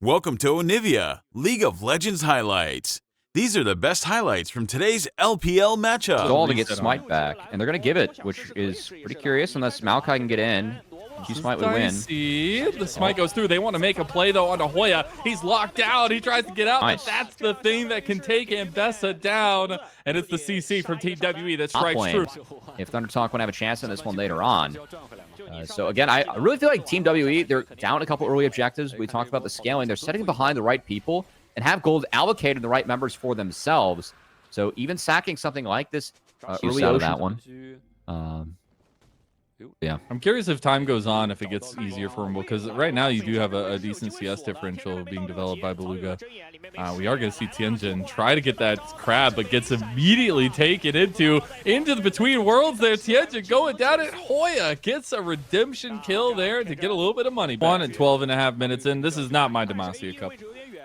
Welcome to Onivia, League of Legends highlights. These are the best highlights from today's LPL matchup. All to get Smite back, and they're going to give it, which is pretty curious unless Maokai can get in. Q-Smite would win. The Smite goes through. They want to make a play, though, onto Hoya. He's locked out. He tries to get out, nice. but that's the thing that can take Ambessa down, and it's the CC from Team WE that strikes true. If Thunder Talk want to have a chance in this one later on. So again, I really feel like Team WE, they're down a couple early objectives. We talked about the scaling. They're setting behind the right people and have gold allocated the right members for themselves. So even sacking something like this early out of that one. Yeah. I'm curious if time goes on, if it gets easier for him, because right now you do have a decent CS differential being developed by Beluga. We are going to see Tianjin try to get that crab, but gets immediately taken into the Between Worlds there. Tianjin going down at Hoya gets a redemption kill there to get a little bit of money back. 1 and 12.5 minutes in. This is not my Demacia Cup.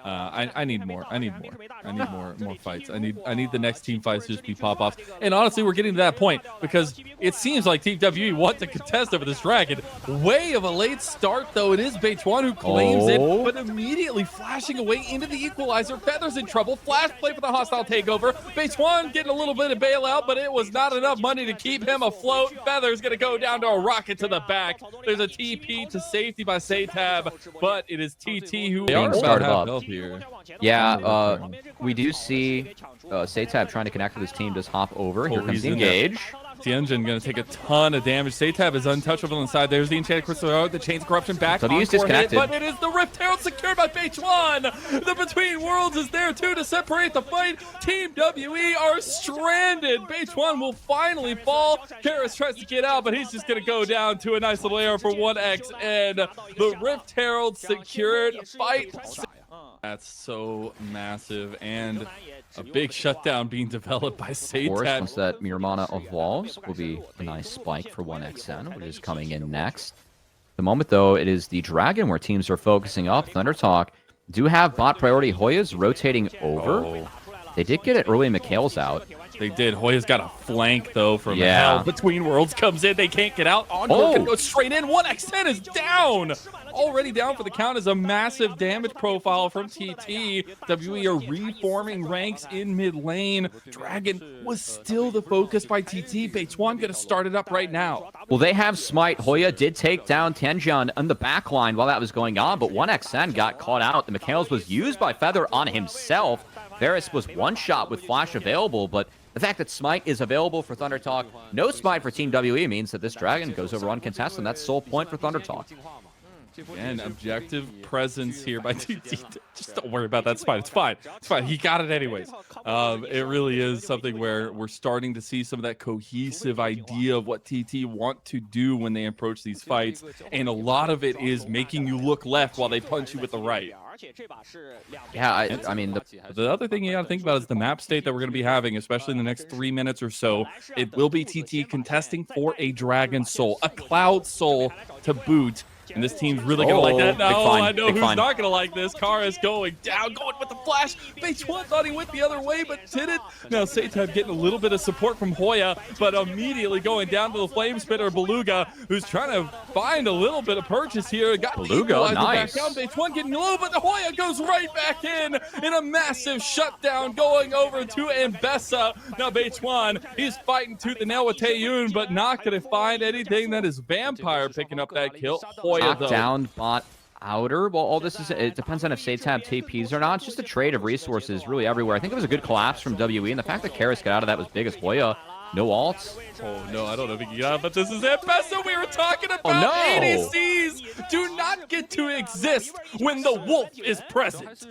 I need more. I need more fights. I need the next team fights to just be pop-offs. And honestly, we're getting to that point because it seems like Team WE want to contest over this dragon. Way of a late start, though. It is Beituan who claims it, but immediately flashing away into the equalizer. Feather's in trouble. Flash play for the hostile takeover. Beituan getting a little bit of bailout, but it was not enough money to keep him afloat. Feather's going to go down to a rocket to the back. There's a TP to safety by Satab, but it is TT who are about half health here. Yeah, we do see Satab trying to connect with his team. Does hop over. Here comes the engage. Tianjin going to take a ton of damage. Satab is untouchable inside. There's the Enchanted Crystal, the Chains of Corruption back. So he's disconnected. But it is the Rift Herald secured by Beituan. The Between Worlds is there too to separate the fight. Team WE are stranded. Beituan will finally fall. Karis tries to get out, but he's just going to go down to a nice little arrow for 1x. And the Rift Herald secured. Fight. That's so massive, and a big shutdown being developed by Satab. Of course, once that Miramana evolves, will be a nice spike for 1xN, which is coming in next. The moment, though, it is the Dragon where teams are focusing up. Thunder Talk do have bot priority. Hoya's rotating over. They did get it early. Mikhail's out. They did. Hoya's got a flank, though, from hell. Between Worlds comes in. They can't get out. Encore can go straight in. 1x10 is down. Already down for the count is a massive damage profile from TT. WE are reforming ranks in mid lane. Dragon was still the focus by TT. Beituan going to start it up right now. Well, they have Smite. Hoya did take down Tianjin on the back line while that was going on, but 1xN got caught out. The Mikhails was used by Feather on himself. Varus was one shot with Flash available, but the fact that Smite is available for Thunder Talk, no Smite for Team WE means that this Dragon goes over uncontested, and that's sole point for Thunder Talk. And objective presence here by TT. Just don't worry about that Smite. It's fine. It's fine. He got it anyways. It really is something where we're starting to see some of that cohesive idea of what TT want to do when they approach these fights. And a lot of it is making you look left while they punch you with the right. Yeah, I mean, the other thing you got to think about is the map state that we're going to be having, especially in the next 3 minutes or so. It will be TT contesting for a Dragon Soul, a Cloud Soul to boot. And this team's really going to like that. No, I know who's not going to like this. Kara is going down, going with the flash. Beituan thought he went the other way, but didn't. Now, Satab getting a little bit of support from Hoya, but immediately going down to the Flame Spitter, Beluga, who's trying to find a little bit of purchase here. Got Beluga, nice. Back down. Beituan getting low, but the Hoya goes right back in a massive shutdown going over to Ambessa. Now, Beituan, he's fighting tooth and nail with Taeyun, but not going to find anything. That is Vampire picking up that kill. Knocked down bot outer. Well, all this is, it depends on if Satab TPs or not. It's just a trade of resources really everywhere. I think it was a good collapse from WE, and the fact that Karis got out of that was big as Hoya. No alts. Oh, no, I don't know if he can get out, but this is Ambessa we were talking about. Oh, no. ADCs do not get to exist when the wolf is present.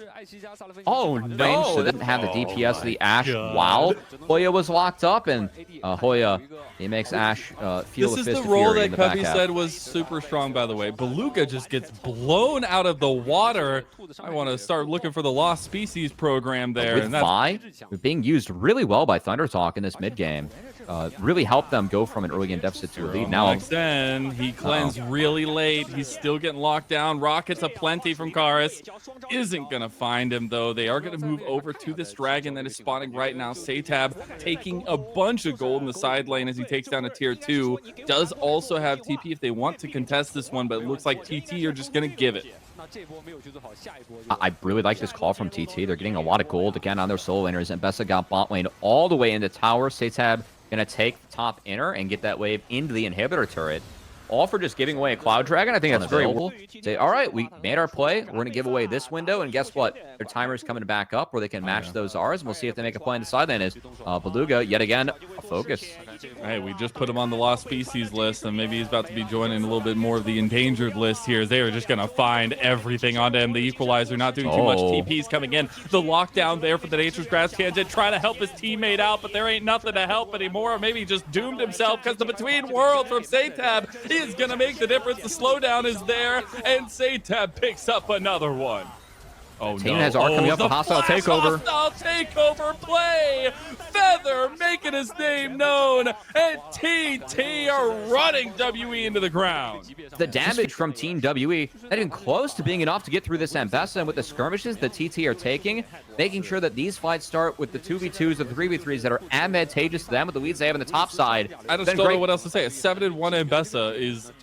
Oh, no. So didn't have the DPS of the Ashe while Hoya was locked up, and Hoya, he makes Ashe feel this the is fist the of role fury that Cubby said was super strong, by the way. Beluga just gets blown out of the water. I want to start looking for the Lost Species program there. With Vi, being used really well by Thunder Talk in this mid game. Really helped them go from an early game deficit to a lead. Now then he cleansed really late. He's still getting locked down. Rockets aplenty from Karis. Isn't gonna find him though. They are gonna move over to this Dragon that is spawning right now. Satab taking a bunch of gold in the side lane as he takes down a tier 2. Does also have TP if they want to contest this one, but it looks like TT are just gonna give it. I really like this call from TT. They're getting a lot of gold again on their solo laners, and Bessa got bot lane all the way into tower. Satab gonna take the top inner and get that wave into the inhibitor turret. All for just giving away a Cloud Dragon. I think that's very cool. Say, all right, we made our play. We're going to give away this window, and guess what? Their timer's coming back up where they can match those R's, and we'll see if they make a play in the side lane. Is Beluga, yet again, a focus. Hey, we just put him on the Lost Species list, and maybe he's about to be joining a little bit more of the endangered list here. They are just going to find everything onto him. The Equalizer not doing too much. TP's coming in. The lockdown there for the Nature's Grass Tangent, trying to help his teammate out, but there ain't nothing to help anymore. Or maybe he just doomed himself because the Between Worlds from Satab is going to make the difference. The slowdown is there, and Satab picks up another one. Oh, Team has R coming up, a hostile takeover. Hostile takeover play. Feather making his name known, and TT are running WE into the ground. The damage from Team WE not even close to being enough to get through this Ambessa, and with the skirmishes that TT are taking, making sure that these fights start with the 2v2s or the 3v3s that are advantageous to them with the leads they have on the top side. I just don't know what else to say. A 7-1 Ambessa is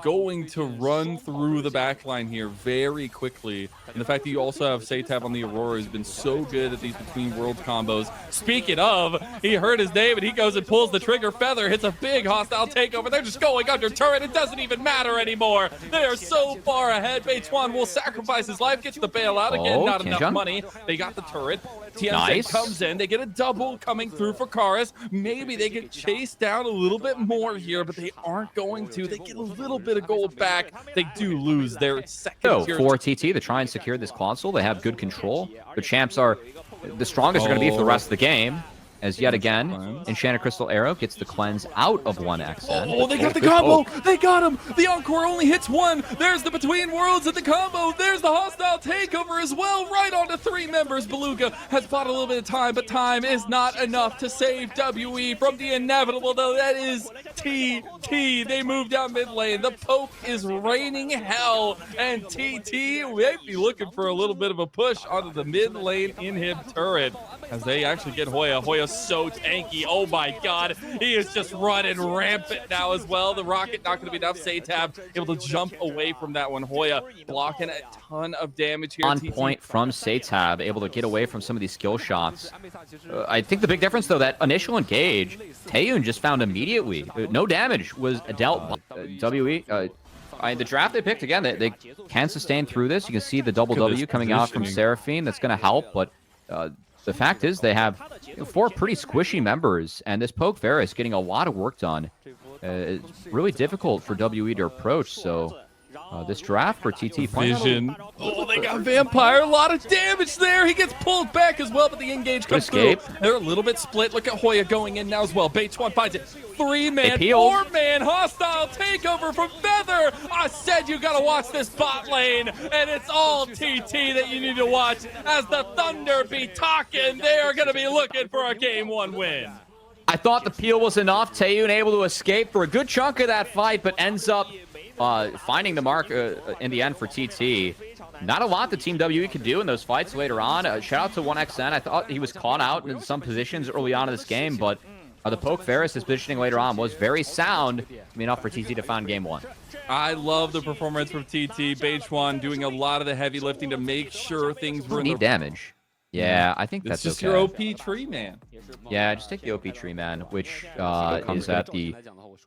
going to run through the backline here very quickly. And the fact that you also have Satab on the Aurora has been so good at these Between Worlds combos. Speaking of, he heard his name and he goes and pulls the trigger. Feather hits a big hostile takeover. They're just going under turret. It doesn't even matter anymore. They are so far ahead. Beituan will sacrifice his life, gets the bailout. Again, not enough money. They got the turret. Tianjin comes in. They get a double coming through for Karis. Maybe they get chased down a little bit more here, but they aren't going to. They get a little bit of gold back. They do lose their second tier. For TT to try and secure this console, they have good control. The champs are the strongest are going to be for the rest of the game. As yet again, Enchanted Crystal Arrow gets the cleanse out of 1XN. Oh, they got the combo! They got him! The Encore only hits one! There's the Between Worlds and the combo! There's the hostile takeover as well! Right onto 3 members! Beluga has bought a little bit of time, but time is not enough to save WE from the inevitable, though. That is TT. They move down mid lane. The poke is raining hell, and TT may be looking for a little bit of a push onto the mid lane inhib turret as they actually get Hoya. Hoya's so tanky. Oh my god. He is just running rampant now as well. The rocket not going to be enough. Satab able to jump away from that one. Hoya blocking a ton of damage here. On point from Satab, able to get away from some of these skill shots. I think the big difference, though, that initial engage, Taeyun just found immediately. No damage was dealt by WE. The draft they picked, again, they can sustain through this. You can see the double W coming out from Seraphine. That's going to help, but the fact is they have 4 pretty squishy members, and this poke Varus getting a lot of work done. It's really difficult for WE to approach, so this draft for TT Vision. Oh, they got Vampire. A lot of damage there. He gets pulled back as well, but the engage comes through. They're a little bit split. Look at Hoya going in now as well. Beituan finds it. 3-man, 4-man hostile takeover from Feather. I said you got to watch this bot lane, and it's all TT that you need to watch as the Thunder be talking. They are going to be looking for a Game 1 win. I thought the peel was enough. Taeyun able to escape for a good chunk of that fight, but ends up finding the mark in the end for TT. Not a lot the Team WE could do in those fights later on. Shout out to 1XN. I thought he was caught out in some positions early on in this game, but the poke Varus' positioning later on was very sound, enough for TT to find Game 1. I love the performance from TT. Beituan doing a lot of the heavy lifting to make sure things were in the damage. Yeah, I think that's just your OP tree man. Yeah, just take the OP tree man, which is at the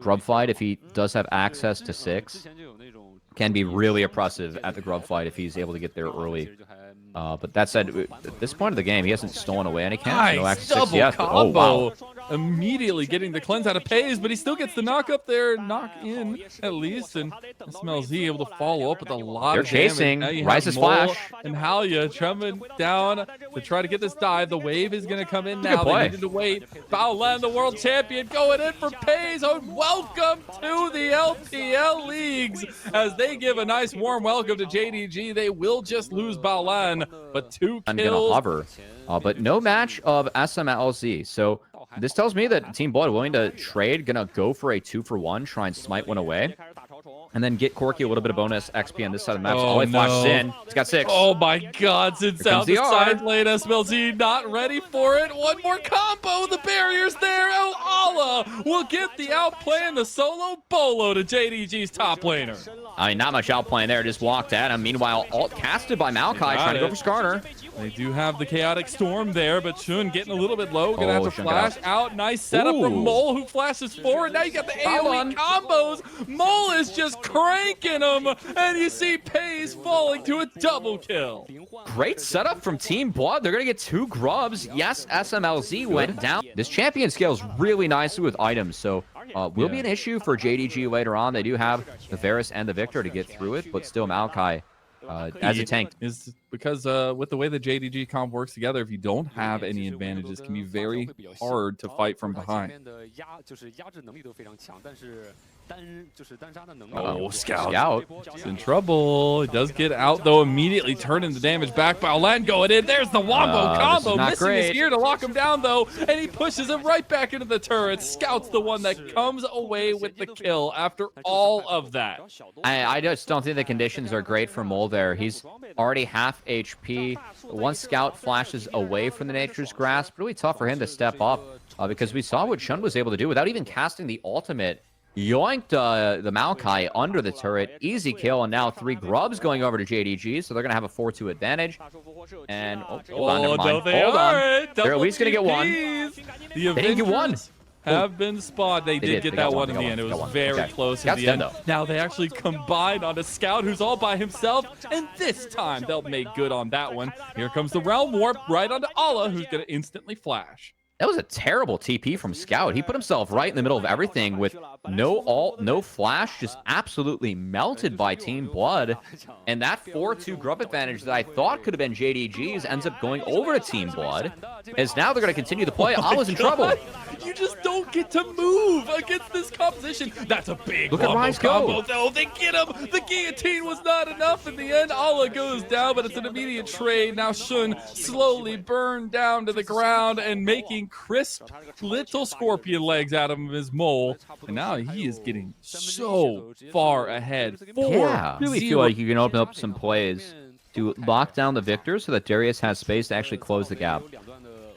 grub fight. If he does have access to 6, can be really oppressive at the grub fight if he's able to get there early. But that said, at this point of the game, he hasn't stolen away any camps. No access to 6 yet. Oh, wow. Immediately getting the cleanse out of Pays, but he still gets the knock up there, knock in at least, and SMLZ able to follow up with a lot of damage. They're chasing. Rises Flash. And Halia coming down to try to get this dive. The wave is going to come in now. They needed to wait. Baolan, the world champion, going in for Pays. Oh, welcome to the LPL leagues as they give a nice warm welcome to JDG. They will just lose Baolan, but 2 kills. I'm going to hover, but no match of SMLZ. So this tells me that Team Blood willing to trade, gonna go for a 2-for-1, try and smite one away. and then get Corki a little bit of bonus XP on this side of the map. So Oh, all he flashes no. in. He's got 6. Oh my god, since Here out comes the the R. side lane, SMLZ not ready for it. One more combo, the barrier's there. El Allah will get the outplay and the solo bolo to JDG's top laner. I mean, not much outplaying there. Just walked at him. Meanwhile, alt casted by Maokai, trying to go for Skarner. They do have the chaotic storm there, but Shun getting a little bit low. Gonna have to Shun flash got out. Nice setup from Ooh. Mole, who flashes forward. Now you got the AoE Fallon. combos. Mole is just cranking them, and you see Pays falling to a double kill. Great setup from Team Blood. They're going to get 2 grubs. Yes, SMLZ went down. This champion scales really nicely with items, so will be an issue for JDG later on. They do have the Varus and the Victor to get through it, but still Maokai as a tank. Is because with the way the JDG comp works together, if you don't have any advantages, it can be very hard to fight from behind. Oh, Scout. He's in trouble. He does get out, though, immediately turning the damage back by Olan going in. There's the wombo combo. Missing is here to lock him down, though, and he pushes him right back into the turret. Scout's the one that comes away with the kill after all of that. I just don't think the conditions are great for Mole there. He's already half HP. Once Scout flashes away from the Nature's Grasp, really tough for him to step up because we saw what Shun was able to do without even casting the ultimate. Yoinked the Maokai under the turret. Easy kill, and now 3 grubs going over to JDG, so they're going to have a 4-2 advantage. And, hold on, never mind. Hold on. They're at least going to get 1. They didn't get 1. Have been spawned. They did get that one in the end. It was very close in the end. Now they actually combine on a Scout who's all by himself, and this time they'll make good on that one. Here comes the Realm Warp right onto Allah, who's going to instantly flash. That was a terrible TP from Scout. He put himself right in the middle of everything with no ult, no flash, just absolutely melted by Team Blood. And that 4-2 grub advantage that I thought could have been JDG's ends up going over to Team Blood, as now they're going to continue to play. Allah's in trouble. You just don't get to move against this composition. That's a big combo, though. They get him. The guillotine was not enough in the end. Allah goes down, but it's an immediate trade. Now Shun slowly burned down to the ground and making crisp little scorpion legs out of him as Mole. And now he is getting so far ahead. Yeah, I really feel like you can open up some plays to lock down the Victor so that Darius has space to actually close the gap.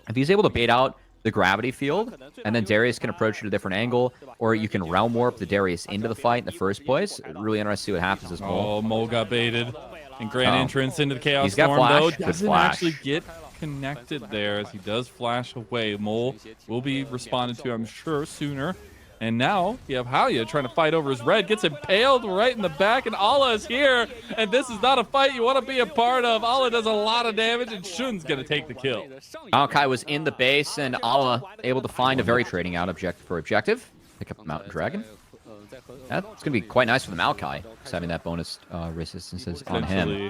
If he's able to bait out the gravity field, and then Darius can approach at a different angle, or you can Realm Warp the Darius into the fight in the first place. Really interesting to see what happens as Mole. Oh, Mole got baited. And grand entrance into the Chaos He's got Storm, though, flash. doesn't actually get connected there as he does flash away. Mole will be responded to, I'm sure, sooner. And now you have Halia trying to fight over his red, gets impaled right in the back, and Allah is here. And this is not a fight you want to be a part of. Allah does a lot of damage, and Shun's going to take the kill. Maokai was in the base, and Allah able to find a very trading out objective. Pick up the Mountain Dragon. That's going to be quite nice for the Maokai, just having that bonus resistances on him.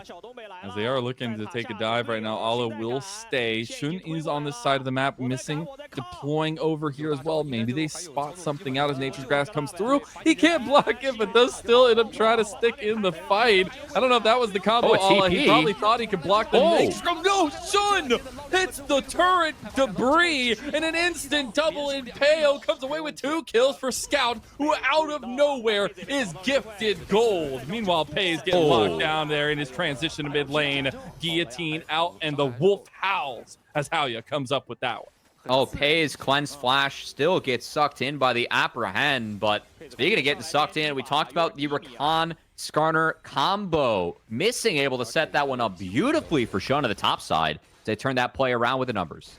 As they are looking to take a dive right now, Allah will stay. Shun is on this side of the map, missing, deploying over here as well. Maybe they spot something out as Nature's Grass comes through. He can't block it, but does still end up trying to stick in the fight. I don't know if that was the combo. Allah, he probably thought he could block the No, Shun hits the turret debris, and an instant double impale comes away with 2 kills for Scout, who out of nowhere is gifted gold. Meanwhile, Pays getting locked down there in his transition to mid lane. Guillotine out, and the wolf howls as Halia comes up with that one. Oh, Pays Cleanse Flash still gets sucked in by the Apprehend, but speaking of getting sucked in, we talked about the Rakan Skarner combo. Missing able to set that one up beautifully for Shun on the top side. They turn that play around with the numbers.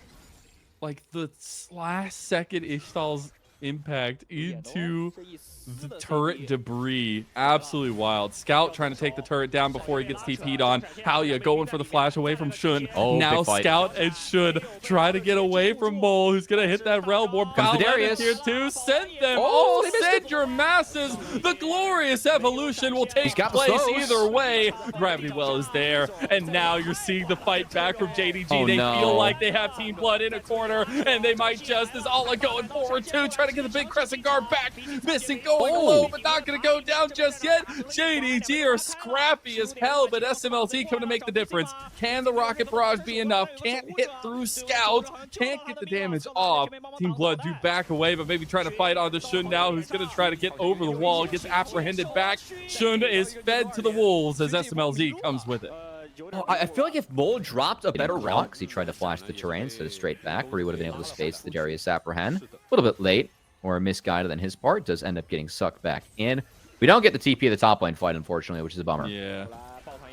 Like the last second Ishtal's impact into the turret debris. Absolutely wild. Scout trying to take the turret down before he gets TP'd on. Halia going for the flash away from Shun. Now Scout and Shun try to get away from Mole, who's going to hit that Realm Warp. Comes the Darius. Here too. Send them. Send your masses. The glorious evolution will take place either way. Gravity Well is there. And now you're seeing the fight back from JDG. They feel like they have Team Blood in a corner, and they might just, as Allah going forward too, try trying to get the big crescent guard back. Missing, going low, but not going to go down just yet. JDG are scrappy as hell, but SMLT come to make the difference. Can the rocket barrage be enough? Can't hit through Scout. Can't get the damage off. Team Blood do back away, but maybe trying to fight onto Shun now, who's going to try to get over the wall. Gets apprehended back. Shun is fed to the wolves as SMLZ comes with it. Oh, I feel like if Mole dropped a better route, because he tried to flash the terrain instead of straight back, where he would have been able to space the Darius Apprehend. A little bit late, or misguided on his part, does end up getting sucked back in. We don't get the TP of the top lane fight, unfortunately, which is a bummer. Yeah.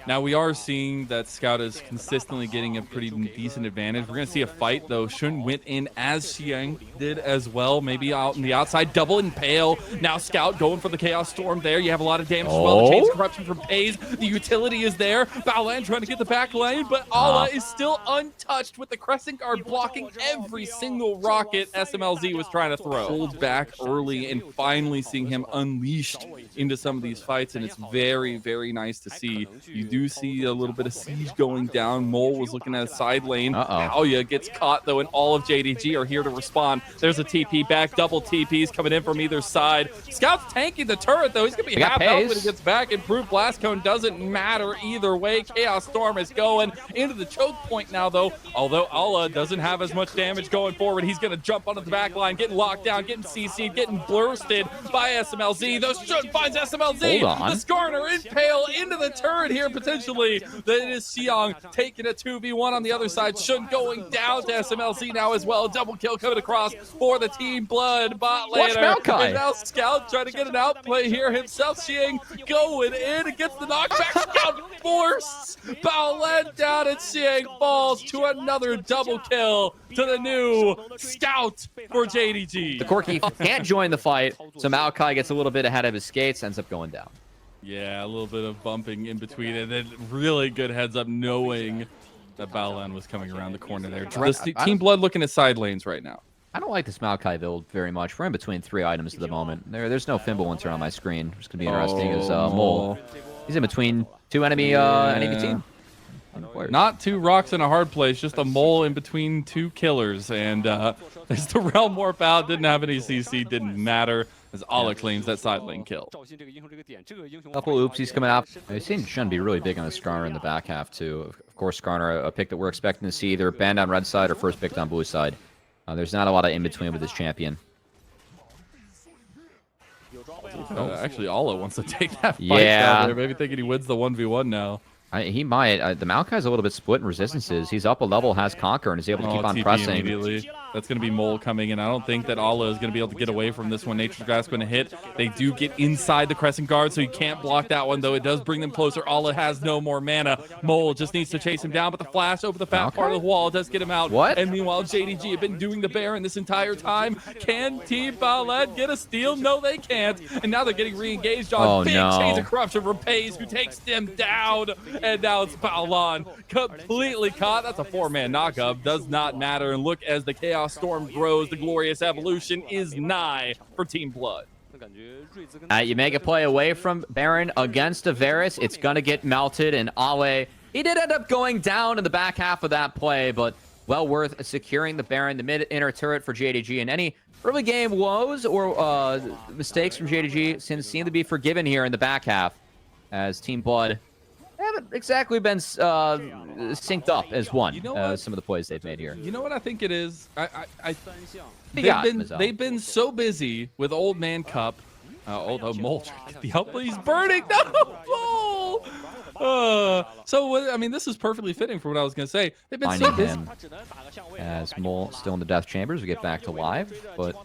Now, we are seeing that Scout is consistently getting a pretty decent advantage. We're going to see a fight, though. Shun went in as Xiang did as well. Maybe out on the outside, double impale. Now Scout going for the Chaos Storm there. You have a lot of damage as well. The Chains Corruption from Pays. The utility is there. Baolan trying to get the back lane, but Ala is still untouched with the Crescent Guard blocking every single rocket SMLZ was trying to throw. Pulled back early and finally seeing him unleashed into some of these fights, and it's very, very nice to see. You do see a little bit of siege going down. Mole was looking at a side lane. Aoya gets caught, though, and all of JDG are here to respond. There's a TP back, double TPs coming in from either side. Scout's tanking the turret, though. He's going to be half health when he gets back. Improved Blast Cone doesn't matter either way. Chaos Storm is going into the choke point now, though. Although Ala doesn't have as much damage going forward, he's going to jump onto the back line, getting locked down, getting CC'd, getting bursted by SMLZ. Though Shun finds SMLZ. The Skarner impale into the turret here, potentially. That is Xiang taking a 2v1 on the other side. Shun going down to SMLC now as well. Double kill coming across for the Team Blood bot laner. And now Scout trying to get an outplay here himself. Xiang going in and gets the knockback. Scout forced Baolan down, and Xiang falls to another double kill to the new Scout for JDG. The Corki can't join the fight, so Maokai gets a little bit ahead of his skates, ends up going down. Yeah, a little bit of bumping in between, and then really good heads up knowing that Baolan was coming around the corner there. Team Blood looking at side lanes right now. I don't like this Maokai build very much. We're in between 3 items at the moment. There's no Fimbulwinter on my screen, which is going to be interesting as Mole. He's in between 2 enemy team. Not 2 rocks in a hard place, just a Mole in between 2 killers. And there's the Realm Warp out, didn't have any CC, didn't matter, as Ala claims that side lane kill. Couple oopsies coming up. I've seen Shun be really big on the Skarner in the back half, too. Of course, Skarner, a pick that we're expecting to see either banned on red side or first picked on blue side. There's not a lot of in-between with this champion. Actually, Ala wants to take that fight down there. Maybe thinking he wins the 1v1 now. He might. The Maokai's a little bit split in resistances. He's up a level, has Conquer, and is able to keep on pressing. Immediately. That's going to be Mole coming in. I don't think that Ala is going to be able to get away from this one. Nature's Grasp going to hit. They do get inside the Crescent Guard, so you can't block that one, though it does bring them closer. Ala has no more mana. Mole just needs to chase him down, but the flash over the fat part of the wall does get him out. And meanwhile, JDG have been doing the Baron this entire time. Can Team Baolan get a steal? No, they can't. And now they're getting re-engaged on big Chains of Corruption from Pays, who takes them down. And now it's Baolan completely caught. That's a 4-man knockup. Does not matter. And look, as the Chaos Storm grows, the glorious evolution is nigh for Team Blood. You make a play away from Baron against a Varus. It's going to get melted, and Ale, he did end up going down in the back half of that play, but well worth securing the Baron, the mid-inner turret for JDG. And any early game woes or mistakes from JDG seem to be forgiven here in the back half, as Team Blood haven't exactly been synced up as one. Some of the plays they've made here. You know what I think it is? They've been so busy with Old Man Cup. Although Mole trying to get the outplay, he's burning. No, Mole. I mean, this is perfectly fitting for what I was going to say. They've been so busy. As Mole still in the death chambers, we get back to live, but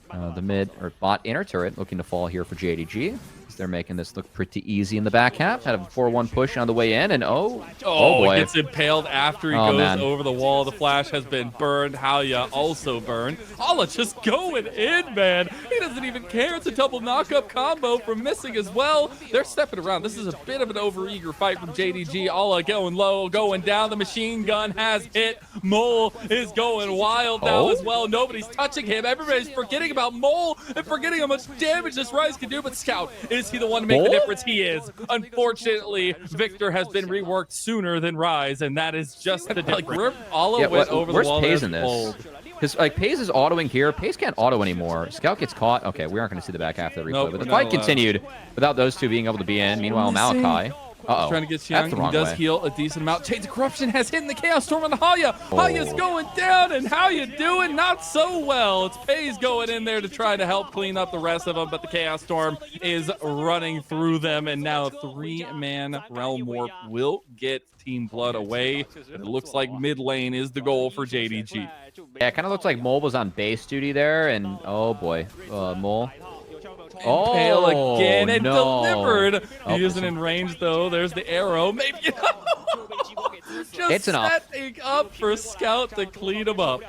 the mid or bot inner turret looking to fall here for JDG. They're making this look pretty easy in the back half. Had a 4-1 push on the way in, and oh boy. He gets impaled after he goes over the wall. The flash has been burned. Haoya also burned. Ala just going in, man. He doesn't even care. It's a double knockup combo from missing as well. They're stepping around. This is a bit of an overeager fight from JDG. Ala going low, going down. The machine gun has hit. Mole is going wild now as well. Nobody's touching him. Everybody's forgetting about Mole and forgetting how much damage this Rise can do. But Scout, is he the one to make the difference? He is. Unfortunately, Victor has been reworked sooner than Rise, and that is just the difference. Ala went over the wall. Where's Pays in this? Because, like, Paze is autoing here. Paze can't auto anymore. Scout gets caught. Okay, we aren't going to see the back half of the replay. Nope, but the we're fight not allowed. continued without those two being able to be in. Meanwhile, Malachi. Uh-oh. Trying to get That's the Xiang. He wrong does way. heal a decent amount. Chains of Corruption has hit the Chaos Storm on Halya. Halya's going down, and how you doing? Not so well. It's Paze going in there to try to help clean up the rest of them, but the Chaos Storm is running through them, and now a 3-man Realm Warp will get Team Blood away. It looks like mid lane is the goal for JDG. Yeah, it kind of looks like Mole was on base duty there, and oh boy, Mole. Oh, Pale again and no. delivered. Oh, He isn't in range though. There's the arrow. Maybe just It's enough. setting up for Scout to clean him up.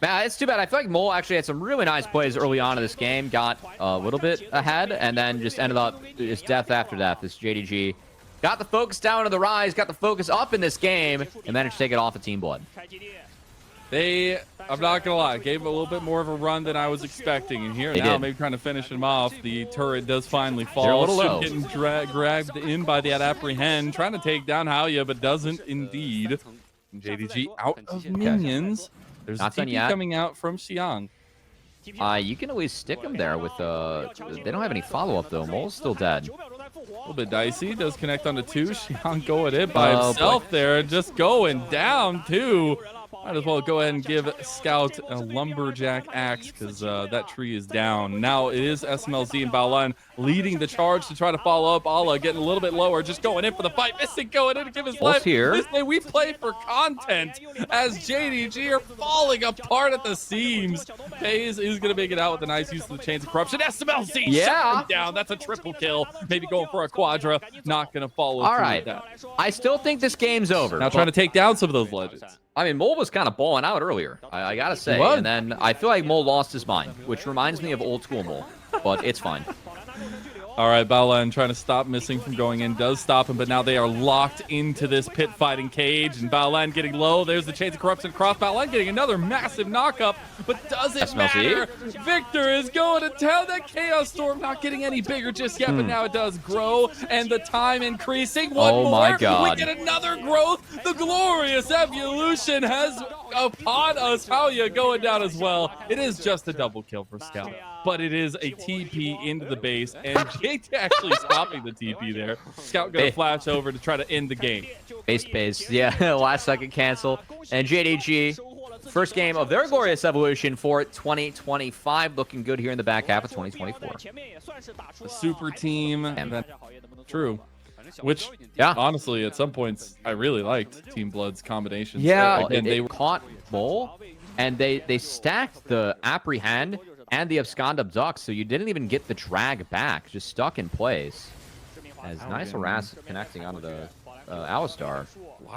Man, it's too bad. I feel like Mole actually had some really nice plays early on in this game, got a little bit ahead, and then just ended up just death after death. This JDG got the focus down to the rise, got the focus up in this game, and managed to take it off of Team Blood. I'm not gonna lie, gave him a little bit more of a run than I was expecting. And here They now, did. maybe trying to finish him off. The turret does finally fall. They're a little low. Getting grabbed in by that apprehend, trying to take down Halya, but doesn't indeed. JDG out of minions. There's Not a done TP yet. coming out from Xiang. You can always stick them there with they don't have any follow-up though. Mole's still dead. A little bit dicey. Does connect onto 2. Xiang going in by Oh, himself there, and just going down too. Might as well go ahead and give Scout a lumberjack axe because that tree is down. Now it is SMLZ and Baolan leading the charge to try to follow up. Ala getting a little bit lower, just going in for the fight. Missing going in to give his life. Here. This day we play for content as JDG are falling apart at the seams. Paze is going to make it out with a nice use of the Chains of Corruption. SMLZ shut him down. That's a triple kill. Maybe going for a quadra. Not going to follow All through right. with that. I still think this game's over. Now trying to take down some of those legends. I mean, Mole was kind of balling out earlier, I gotta say. was. And then I feel like Mole lost his mind, which reminds me of old school Mole. But it's fine. All right, Baolan trying to stop Missing from going in. Does stop him, but now they are locked into this pit fighting cage. And Baolan getting low. There's the Chains of Corruption cross. Baolan getting another massive knockup, but doesn't SMLZ. matter. Victor is going to town. That Chaos Storm not getting any bigger just yet, but now it does grow. And the time increasing. One Oh more. my God. We get another growth. The glorious evolution has upon us. Halya going down as well. It is just a double kill for Scout, but it is a TP into the base, and Jake actually stopping the TP there. Scout gonna flash over to try to end the game. Base. Yeah, last second cancel. And JDG, first game of their glorious evolution for 2025. Looking good here in the back half of 2024. A super team. True. Which, Yeah. honestly, at some points, I really liked Team Blood's combinations. Yeah, Again, they caught Mole, and they stacked the apprehend and the abscond abduct, so you didn't even get the drag back, just stuck in place. As nice harass connecting onto the Alistar.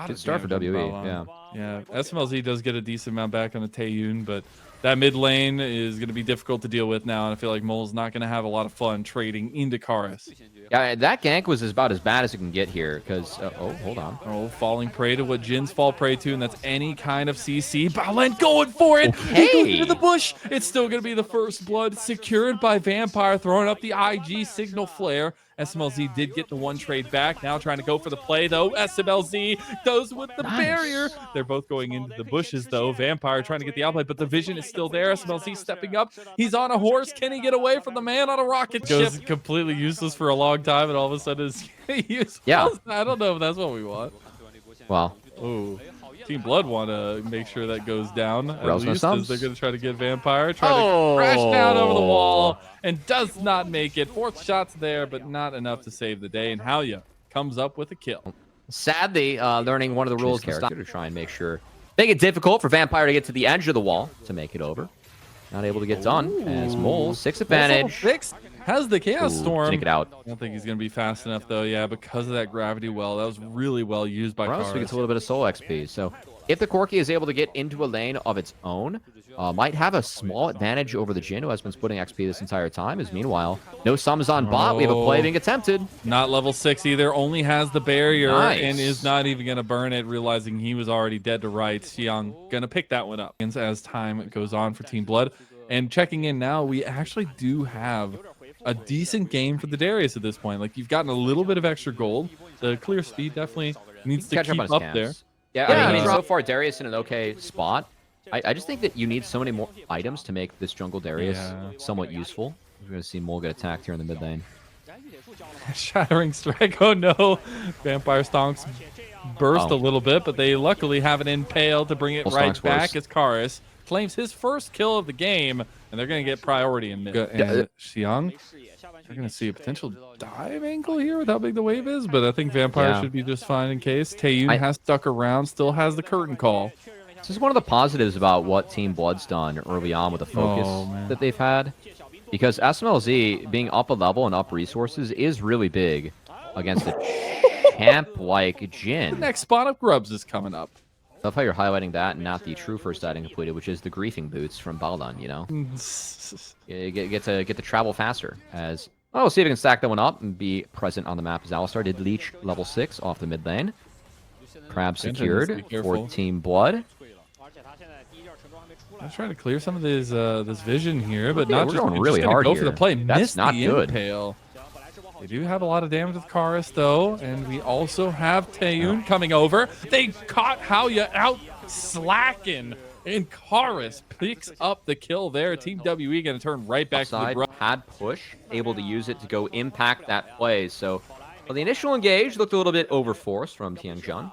Good start for WE. Yeah. Yeah, SMLZ does get a decent amount back on the Taeyun, but that mid lane is going to be difficult to deal with now, and I feel like Mole's not going to have a lot of fun trading into Karis. Yeah, that gank was about as bad as it can get here, because... oh, hold on. Oh, falling prey to what Jin's fall prey to, and that's any kind of CC. Baolan going for it! Okay. He goes into the bush! It's still going to be the first blood secured by Vampire, throwing up the IG signal flare. SMLZ did get the one trade back. Now trying to go for the play, though. SMLZ goes with the barrier. They're both going into the bushes, though. Vampire trying to get the outplay, but the vision is still there. SMLZ stepping up. He's on a horse. Can he get away from the man on a rocket ship? Goes completely useless for a long time, and all of a sudden is useful. Yeah. I don't know if that's what we want. Well, Ooh. Team Blood want to make sure that goes down. At Rails no least as subs. they're going to try to get Vampire. Try to crash down over the wall and does not make it. Fourth shot's there, but not enough to save the day. And Halya comes up with a kill. sadly, learning one of the rules character to try and make sure make it difficult for Vampire to get to the edge of the wall to make it over. Not able to get done as Mole 6 advantage. 6 has the Chaos Storm. Sneak it out. I don't think he's going to be fast enough, though. Yeah, because of that gravity well. That was really well used by Or else we Karis. get a little bit of soul XP. So if the Corki is able to get into a lane of its own, might have a small advantage over the Jhin, who has been splitting XP this entire time. As meanwhile, no sums on bot. We have a play being attempted. Not level 6 either. Only has the barrier Nice. and is not even going to burn it, realizing he was already dead to rights. Xiang going to pick that one up. And as time goes on for Team Blood. And checking in now, we actually do have a decent game for the Darius at this point. Like, you've gotten a little bit of extra gold. The clear speed definitely needs to Catch keep up on his up there. camps. Yeah, I mean, so far Darius in an okay spot. I just think that you need so many more items to make this jungle Darius somewhat useful. We're going to see Mole get attacked here in the mid lane. Shattering strike. Oh no. Vampire Stonks burst a little bit, but they luckily have an impale to bring it right back as Karis claims his first kill of the game, and they're going to get priority in mid. And Xiang, they're going to see a potential dive angle here with how big the wave is, but I think Vampire should be just fine in case. Taeyun has stuck around, still has the curtain call. This is one of the positives about what Team Blood's done early on with the focus that they've had. Because SMLZ being up a level and up resources is really big against a champ like Jhin. The next spawn of Grubs is coming up. I love how you're highlighting that and not the true first item completed, which is the griefing boots from Baldan, you know? You get to travel faster. As we'll see if we can stack that one up and be present on the map as Alistar did leech level 6 off the mid lane. Crab secured for Team Blood. I'm trying to clear some of this vision here, but not just really hard go for the play. That's not good. Impale. They do have a lot of damage with Karis though, and we also have Taeyun coming over. They caught Haoya out slacking, and Karis picks up the kill there. Team WE going to turn right back to the run. Had push, able to use it to go impact that play. So the initial engage looked a little bit overforced from Tianjun.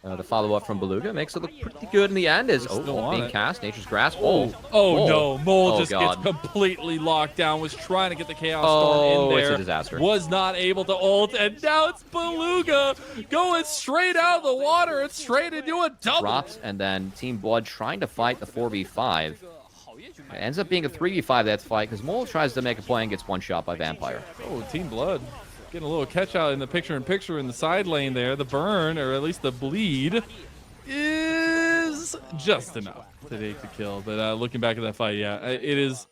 The follow-up from Beluga makes it look pretty good in the end as being cast. Nature's Grasp. Oh no. Mole just gets completely locked down. Was trying to get the Chaos Storm in there. It's a disaster. Was not able to ult. And now it's Beluga going straight out of the water and straight into a double. Drops, and then Team Blood trying to fight the 4v5. It ends up being a 3v5 that fight because Mole tries to make a play and gets one shot by Vampire. Oh, Team Blood. Getting a little catch out in the picture-in-picture in the side lane there. The burn, or at least the bleed, is just enough to take the kill. But looking back at that fight, it is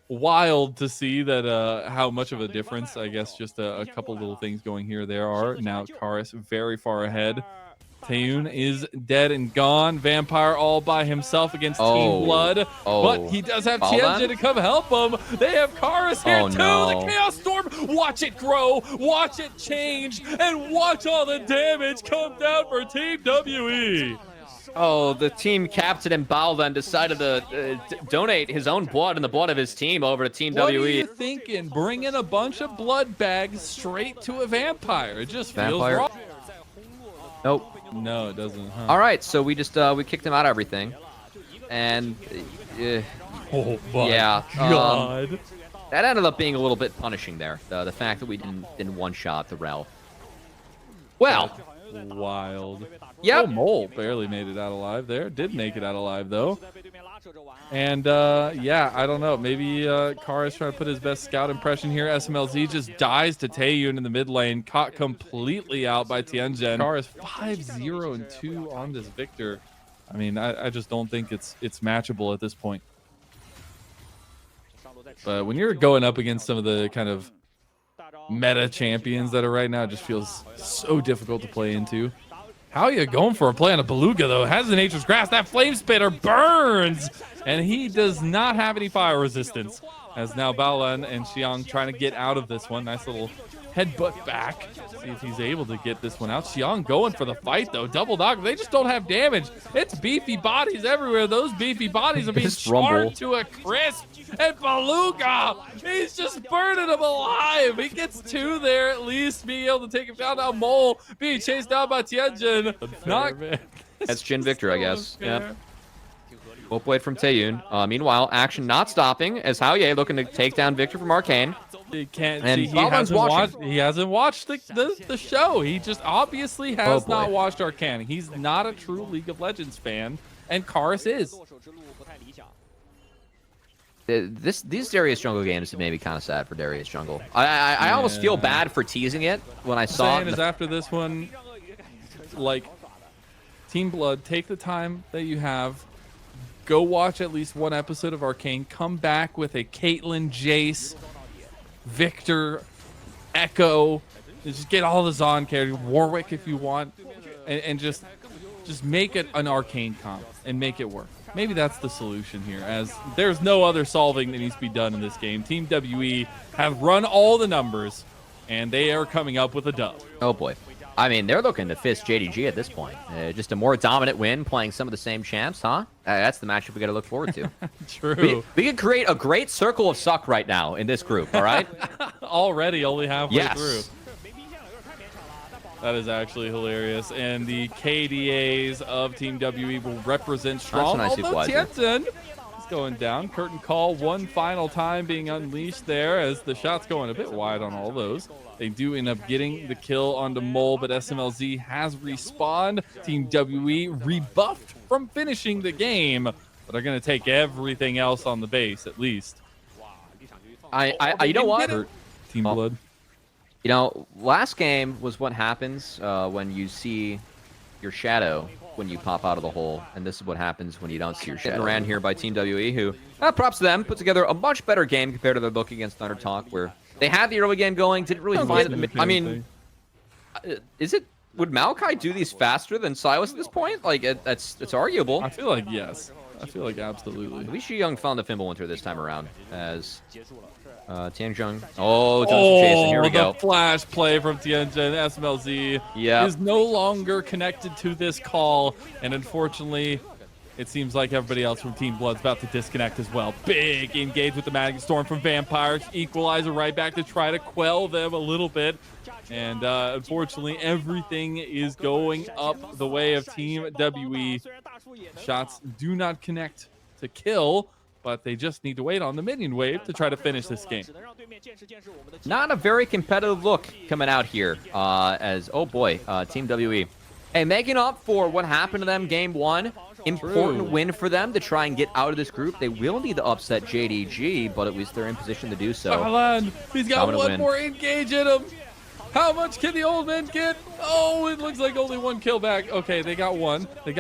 wild to see that how much of a difference, I guess, just a couple little things going here there are. Now Karis very far ahead. Taeyun is dead and gone. Vampire all by himself against Team Blood. But he does have Tianjin to come help him. They have Karis here too. The Chaos Storm. Watch it grow. Watch it change. And watch all the damage come down for Team WE. The team captain and Baldan decided to donate his own blood and the blood of his team over to Team WE. What are you thinking? Bringing a bunch of blood bags straight to a Vampire. It just feels wrong. Nope. No, it doesn't. Huh? All right, so we just we kicked him out of everything, and oh my God, that ended up being a little bit punishing there. The fact that we didn't one shot the Rel. Well, wild. Yep. Mole barely made it out alive there. Did make it out alive though. And I don't know. Maybe Karis trying to put his best scout impression here. SMLZ just dies to Taeyun in the mid lane, caught completely out by Tianjin. Karis 5-0-2 on this Victor. I mean, I just don't think it's matchable at this point. But when you're going up against some of the kind of meta champions that are right now, it just feels so difficult to play into. How are you going for a play on a Beluga, though? Has the Nature's Grasp. That Flame Spitter burns! And he does not have any fire resistance. As now Balan and Xiang trying to get out of this one. Nice little headbutt back. See if he's able to get this one out. Xiang going for the fight, though. Double knock. They just don't have damage. It's beefy bodies everywhere. Those beefy bodies are being charred to a crisp. And Beluga, he's just burning him alive. He gets two there at least, being able to take him down. Now Mole being chased down by Tianjin. That's Jhin Victor, I guess. Yep. Well played from Taeyun. Meanwhile, action not stopping as Haoye looking to take down Victor from Arcane. He can't see. He hasn't watched the show. He just obviously has not watched Arcane. He's not a true League of Legends fan, and Karis is. These Darius Jungle games made me kind of sad for Darius Jungle. I almost feel bad for teasing it when I saw it. Is after this one, like, Team Blood, take the time that you have. Go watch at least one episode of Arcane. Come back with a Caitlyn, Jace, Victor, Echo. Just get all the Zon characters, Warwick if you want, and just make it an Arcane comp and make it work. Maybe that's the solution here, as there's no other solving that needs to be done in this game. Team WE have run all the numbers, and they are coming up with a dub. Oh boy. I mean, they're looking to fist JDG at this point. Just a more dominant win, playing some of the same champs, huh? That's the matchup we got to look forward to. True. We could create a great circle of suck right now in this group, all right? Already only halfway through. Yes. That is actually hilarious. And the KDAs of Team WE will represent strong. That's a nice Although equalizer. Tianjin is going down. Curtain call one final time being unleashed there as the shot's going a bit wide on all those. They do end up getting the kill onto Mole, but SMLZ has respawned. Team WE rebuffed from finishing the game, but are going to take everything else on the base at least. You know what? Team Blood. You know, last game was what happens when you see your shadow when you pop out of the hole, and this is what happens when you don't see your shadow. Ran here by Team WE, who, props to them, put together a much better game compared to their look against Thunder Talk, where they had the early game going, didn't really find it. I mean, would Maokai do these faster than Silas at this point? Like, it's arguable. I feel like yes. I feel like absolutely. At least Young found the Fimble Winter this time around, as Tianjung. Oh, Jason, here we go. The flash play from Tianjin. SMLZ is no longer connected to this call, and unfortunately, it seems like everybody else from Team Blood's about to disconnect as well. Big engage with the Magic Storm from Vampires. Equalizer right back to try to quell them a little bit. And unfortunately, everything is going up the way of Team WE. Shots do not connect to kill, but they just need to wait on the minion wave to try to finish this game. Not a very competitive look coming out here as, oh boy, Team WE. Hey, making up for what happened to them game one. Important win for them to try and get out of this group. They will need to upset JDG, but at least they're in position to do so. Alan, he's got one more engage in him. How much can the old man get? Oh, it looks like only one kill back. Okay, they got one. They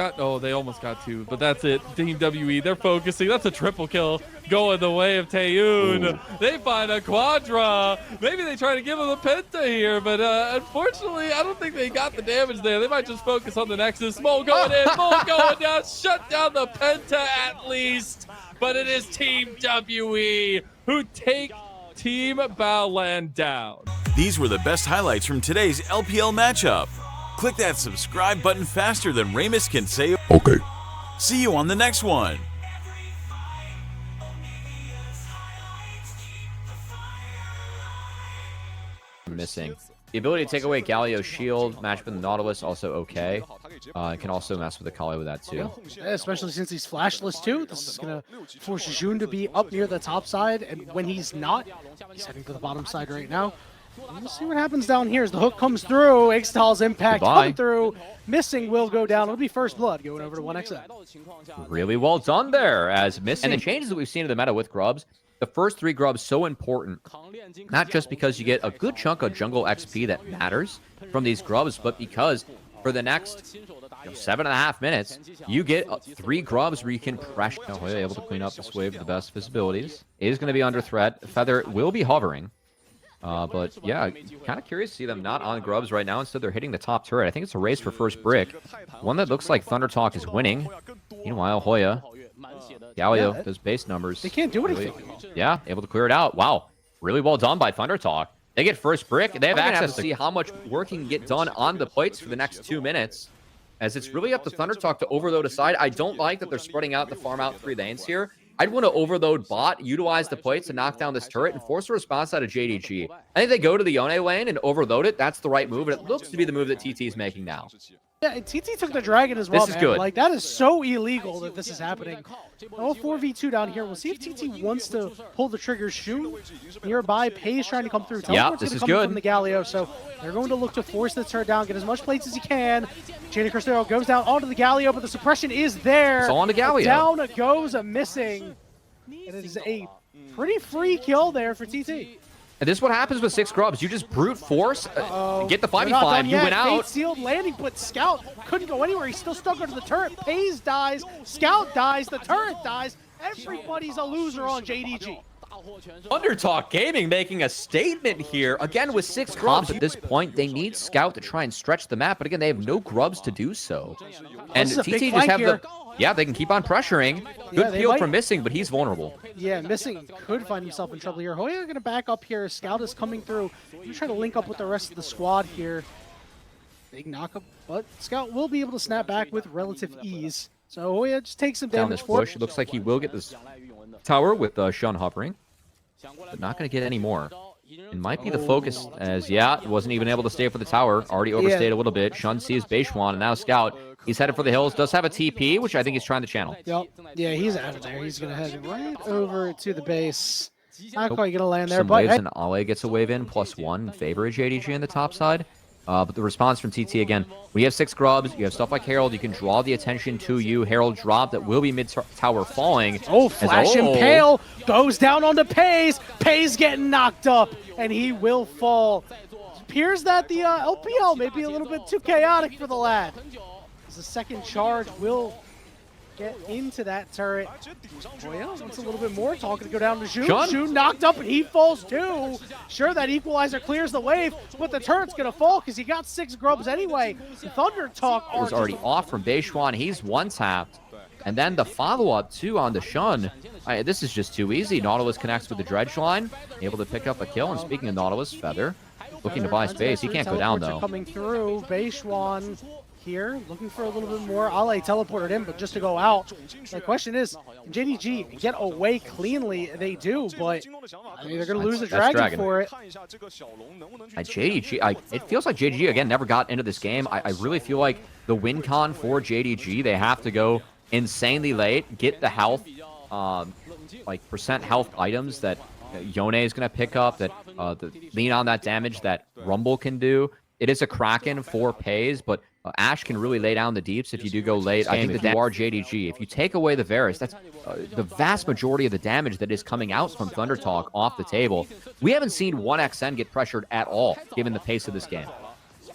almost got two, but that's it. Team WE, they're focusing. That's a triple kill going the way of Taeyoon. They find a quadra. Maybe they try to give him a penta here, but unfortunately, I don't think they got the damage there. They might just focus on the Nexus. Mo going in, Mo going down. Shut down the penta at least. But it is Team WE who take Team Baolan down. These were the best highlights from today's LPL matchup. Click that subscribe button faster than Ramus can say okay. See you on the next one. Missing. The ability to take away Galio's shield, match with the Nautilus, also okay. Can also mess with the Kali with that too. Yeah, especially since he's flashless too. This is going to force Jun to be up near the top side, and when he's not, he's heading to the bottom side right now. We'll see what happens down here as the hook comes through. Ixtal's impact coming through. Missing will go down. It'll be first blood going over to 1xn. Really well done there as Missing. And the changes that we've seen in the meta with Grubs, the first 3 Grubs so important, not just because you get a good chunk of jungle XP that matters from these Grubs, but because for the next 7.5 minutes, you get 3 Grubs where you can pressure. Able to clean up this wave with the best visibilities. It is going to be under threat. Feather will be hovering. But yeah, kind of curious to see them not on Grubs right now. Instead, they're hitting the top turret. I think it's a race for first brick. One that looks like Thunder Talk is winning. Meanwhile, Hoya, Galio, those base numbers. They can't do anything. Yeah, able to clear it out. Wow, really well done by Thunder Talk. They get first brick. They have access to see how much work can get done on the plates for the next 2 minutes. As it's really up to Thunder Talk to overload a side. I don't like that they're spreading out the farm out 3 lanes here. I'd want to overload bot, utilize the plates to knock down this turret, and force a response out of JDG. I think they go to the Yone lane and overload it. That's the right move, and it looks to be the move that TT is making now. Yeah, and TT took the dragon as well, This is good. Like, that is so illegal that this is happening. Oh, 4v2 down here. We'll see if TT wants to pull the trigger. Shun nearby. Pei's trying to come through. Yeah, this is good. From the Galio, so they're going to look to force the turret down, get as much plates as he can. Jada Cristero goes down onto the Galio, but the suppression is there. It's all on the Galio. Down goes a Missing. It is a pretty free kill there for TT. And this is what happens with 6 Grubs. You just brute force, get the 5v5, you win out. Fate sealed landing, but Scout couldn't go anywhere. He's still stuck under the turret. Pei's dies, Scout dies, the turret dies. Everybody's a loser on JDG. Undertalk Gaming making a statement here. Again, with 6 Grubs at this point, they need Scout to try and stretch the map, but again, they have no Grubs to do so. And TT just have the... Yeah, they can keep on pressuring. Good peel from Missing, but he's vulnerable. Yeah, Missing could find himself in trouble here. Hoya going to back up here. Scout is coming through. He's trying to link up with the rest of the squad here. Big knockup, but Scout will be able to snap back with relative ease. So Hoya just takes some Down damage this for push. It looks like he will get this tower with Shun hovering, but not going to get any more. It might be the focus, as wasn't even able to stay for the tower. Already overstayed a little bit. Shun sees Beishuan, and now Scout. He's headed for the hills. Does have a TP, which I think he's trying to channel. Yep. Yeah, he's out of there. He's going to head right over to the base. Not quite going to land there, Some but waves, and Ale gets a wave in, +1 in favor of JDG on the top side. But the response from TT again, we have 6 grubs, you have stuff like Herald, you can draw the attention to you. Herald drop that will be mid-tower falling. Oh, Flash Impale goes down onto Pays. Pays getting knocked up, and he will fall. Appears that the LPL may be a little bit too chaotic for the lad. As the second charge will get into that turret. Hoya wants a little bit more. Talking to go down to Jun. Jun knocked up and he falls too. Sure, that equalizer clears the wave, but the turret's going to fall because he got 6 grubs anyway. Thunder Talk was already off from Beishuan. He's one-tapped. And then the follow-up, too, on the Shun. This is just too easy. Nautilus connects with the Dredge line, able to pick up a kill. And speaking of Nautilus, Feather looking to buy space. He can't go down, though. Coming through. Beishuan here, looking for a little bit more. Ale teleported in, but just to go out. The question is, can JDG get away cleanly? They do, but I mean, they're going to lose the dragon for it. JDG, it feels like JDG, again, never got into this game. I really feel like the win con for JDG, they have to go insanely late, get the health, like percent health items that Yone is going to pick up, that lean on that damage that Rumble can do. It is a Kraken for Pays, but Ashe can really lay down the deeps if you do go late. I think that you are JDG. If you take away the Varus, that's the vast majority of the damage that is coming out from Thunder Talk off the table. We haven't seen 1XN get pressured at all, given the pace of this game.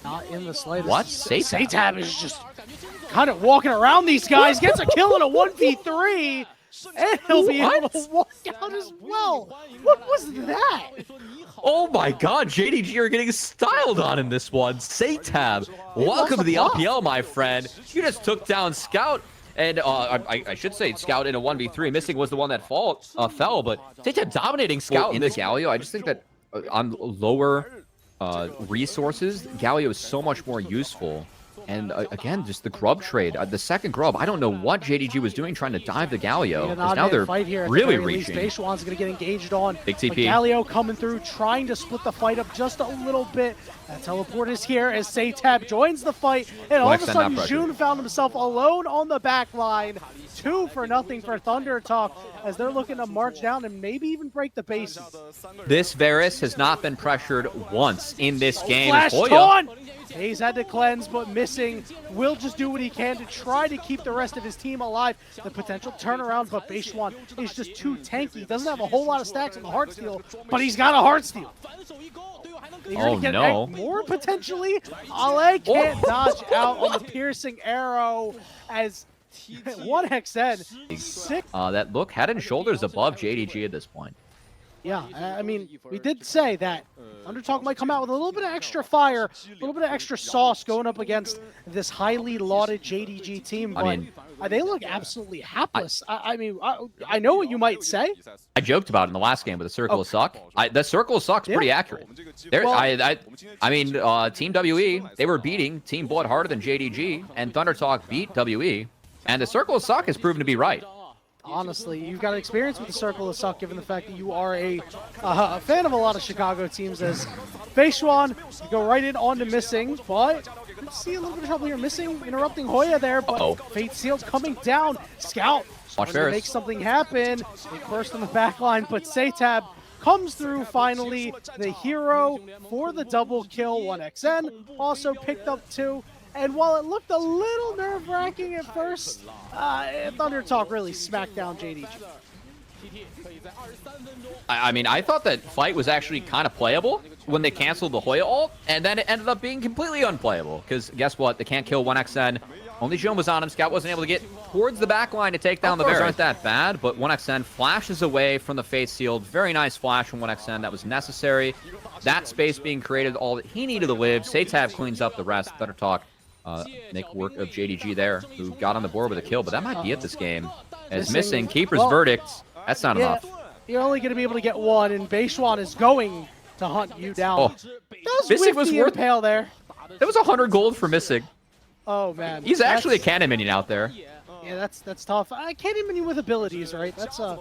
Not in the slightest. What? Satab is just kind of walking around these guys, gets a kill in a 1v3, and he'll be able to walk out as well. What was that? Oh my god, JDG are getting styled on in this one. Satab, welcome to the LPL, my friend. You just took down Scout, and I should say Scout in a 1v3. Missing was the one that fell, but Satab dominating Scout in the Galio. I just think that on lower resources, Galio is so much more useful. And again, just the grub trade. The second grub, I don't know what JDG was doing trying to dive the Galio. Because now they're really reaching. Beishuan's going to get engaged on. Big TP. Galio coming through, trying to split the fight up just a little bit. That teleport is here as Satab joins the fight. And all of a sudden, Jun found himself alone on the back line. 2-0 for Thunder Talk as they're looking to march down and maybe even break the bases. This Varus has not been pressured once in this game. Flash taunt! He's had to cleanse, but missing. Will just do what he can to try to keep the rest of his team alive. The potential turnaround, but Beishuan is just too tanky. He doesn't have a whole lot of stacks on the Heartsteel, but he's got a Heartsteel. Oh no. More potentially. Ale can't dodge out on the piercing arrow as 1XN. Sick. That look head and shoulders above JDG at this point. Yeah, I mean, we did say that Thunder Talk might come out with a little bit of extra fire, a little bit of extra sauce going up against this highly lauded JDG team, but they look absolutely hapless. I mean, I know what you might say. I joked about it in the last game with the Circle of Suck. The Circle of Suck's pretty accurate. I mean, Team WE, they were beating Team Blood harder than JDG, and Thunder Talk beat WE, and the Circle of Suck has proven to be right. Honestly, you've got experience with the Circle of Suck, given the fact that you are a fan of a lot of Chicago teams. As Beishuan go right in onto missing, but you see a little bit of trouble here. Missing, interrupting Hoya there, but Fate Seal coming down. Scout trying to make something happen. Big burst on the back line, but Satab comes through finally. The hero for the double kill. 1XN also picked up 2. And while it looked a little nerve-wracking at first, Thunder Talk really smacked down JDG. I mean, I thought that fight was actually kind of playable when they canceled the Hoya ult, and then it ended up being completely unplayable. Because guess what? They can't kill 1XN. Only Jun was on him. Scout wasn't able to get towards the back line to take down the Varus. Aren't that bad, but 1XN flashes away from the Fate Sealed. Very nice flash from 1XN. That was necessary. That space being created, all that he needed to live. Satab cleans up the rest. Thunder Talk make work of JDG there, who got on the board with a kill, but that might be it this game. As missing Keeper's verdict, that's not enough. You're only going to be able to get one, and Beishuan is going to hunt you down. Missing was worth impale there. That was 100 gold for missing. Oh man, He's actually a cannon minion out there. Yeah, that's tough. I can't even with abilities, right? That's a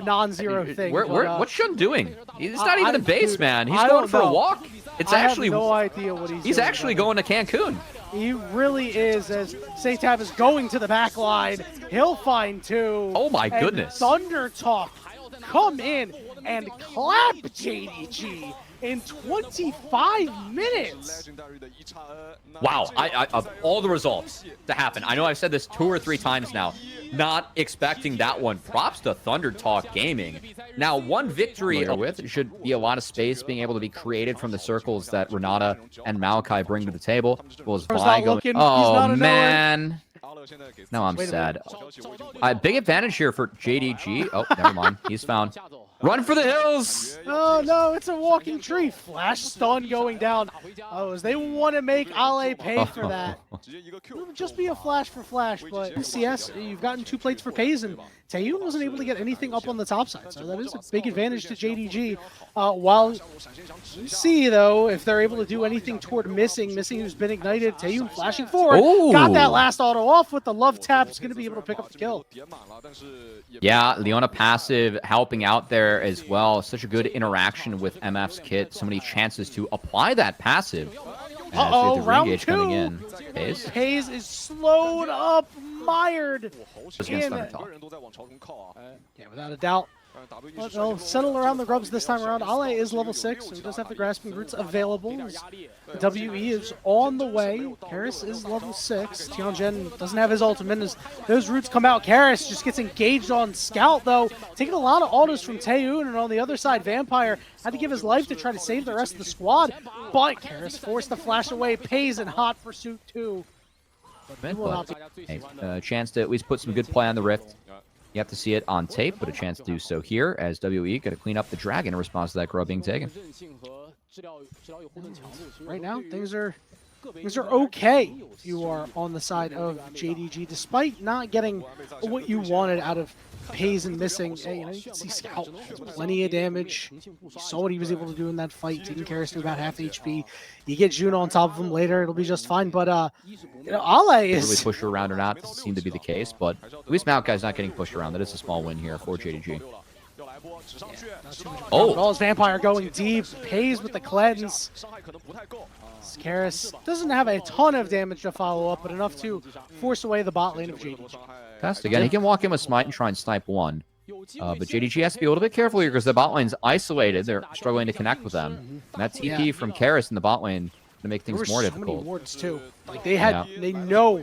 non-zero thing. What's Shun doing? He's not even in base, dude, man. He's I going don't for a know. walk. It's I actually have no idea what he's. he's doing, actually brother. going to Cancun. He really is. As Satab is going to the back line, he'll find two. Oh my and goodness. Thunder Talk come in and clap JDG in 25 minutes. Wow, I of all the results to happen, I know I've said this 2 or 3 times now, not expecting that one. Props to Thunder Talk Gaming. Now, one victory with should be a lot of space being able to be created from the circles that Renata and Malachi bring to the table. Well, as Vi going, oh man. No, I'm sad. Big advantage here for JDG. Oh, never mind. He's found. Run for the hills! Oh no, it's a walking tree. Flash stun going down. Oh, as they want to make Ale pay for that. It would just be a flash for flash, but in CS, you've gotten 2 plates for pays, and Taeyun wasn't able to get anything up on the top side, so that is a big advantage to JDG. While see, though, if they're able to do anything toward Missing who's been ignited, Taeyun flashing forward, got that last auto off with the love tap, is going to be able to pick up the kill. Yeah, Leona passive helping out there as well. Such a good interaction with MF's kit. So many chances to apply that passive. Uh-oh, round 2. Coming in. Pays is slowed up, mired. Yeah, without a doubt. But they'll settle around the grubs this time around. Ale is level 6, so he does have the grasping roots available. The WE is on the way. Karis is level 6. Tianjin doesn't have his ultimate as those roots come out. Karis just gets engaged on Scout, though, taking a lot of autos from Taeyun, and on the other side, Vampire had to give his life to try to save the rest of the squad, but Karis forced the flash away. Pays in hot pursuit, too. Hey, a chance to at least put some good play on the Rift. You have to see it on tape, but a chance to do so here as WE got to clean up the Dragon in response to that grub being taken. Right now, things are okay if you are on the side of JDG, despite not getting what you wanted out of Pays and Missing. Hey, you can see Scout has plenty of damage. You saw what he was able to do in that fight, taking Karis to about half HP. You get June on top of him later, it'll be just fine. But Ale is really pushed around or not doesn't seem to be the case, but at least Malachi's not getting pushed around. That is a small win here for JDG. Oh, Vampire going deep. Pays with the cleanse. Karis doesn't have a ton of damage to follow up, but enough to force away the bot lane of JDG. Test again. He can walk in with Smite and try and snipe one. But JDG has to be a little bit careful here because the bot lane's isolated. They're struggling to connect with them. And that TP from Karis in the bot lane to make things more difficult. Many wards too. Like they know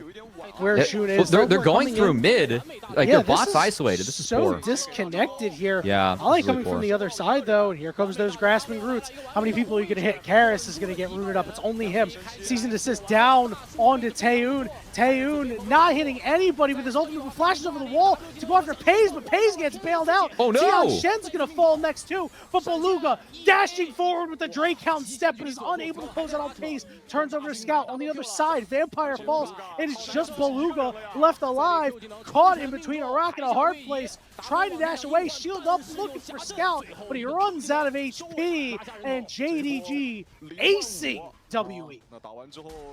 where Shun is. They're going through mid. Like their bot's isolated. This is so poor. Disconnected here. Yeah. Ale coming from the other side though, and here comes those grasping roots. How many people are you gonna hit? Karis is gonna get rooted up. It's only him. Season desist down onto Taeyun. Taeyun not hitting anybody with his ultimate, flashes over the wall to go after Pays, but Pays gets bailed out. Oh no! Tianjin's gonna fall next too, but Beluga dashing forward with the Drake count step, but is unable to close out on Pays. Turns over to Scout on the other side. Vampire falls, and it's just Beluga left alive, caught in between a rock and a hard place, trying to dash away, shield up, looking for Scout, but he runs out of HP, and JDG acing WE.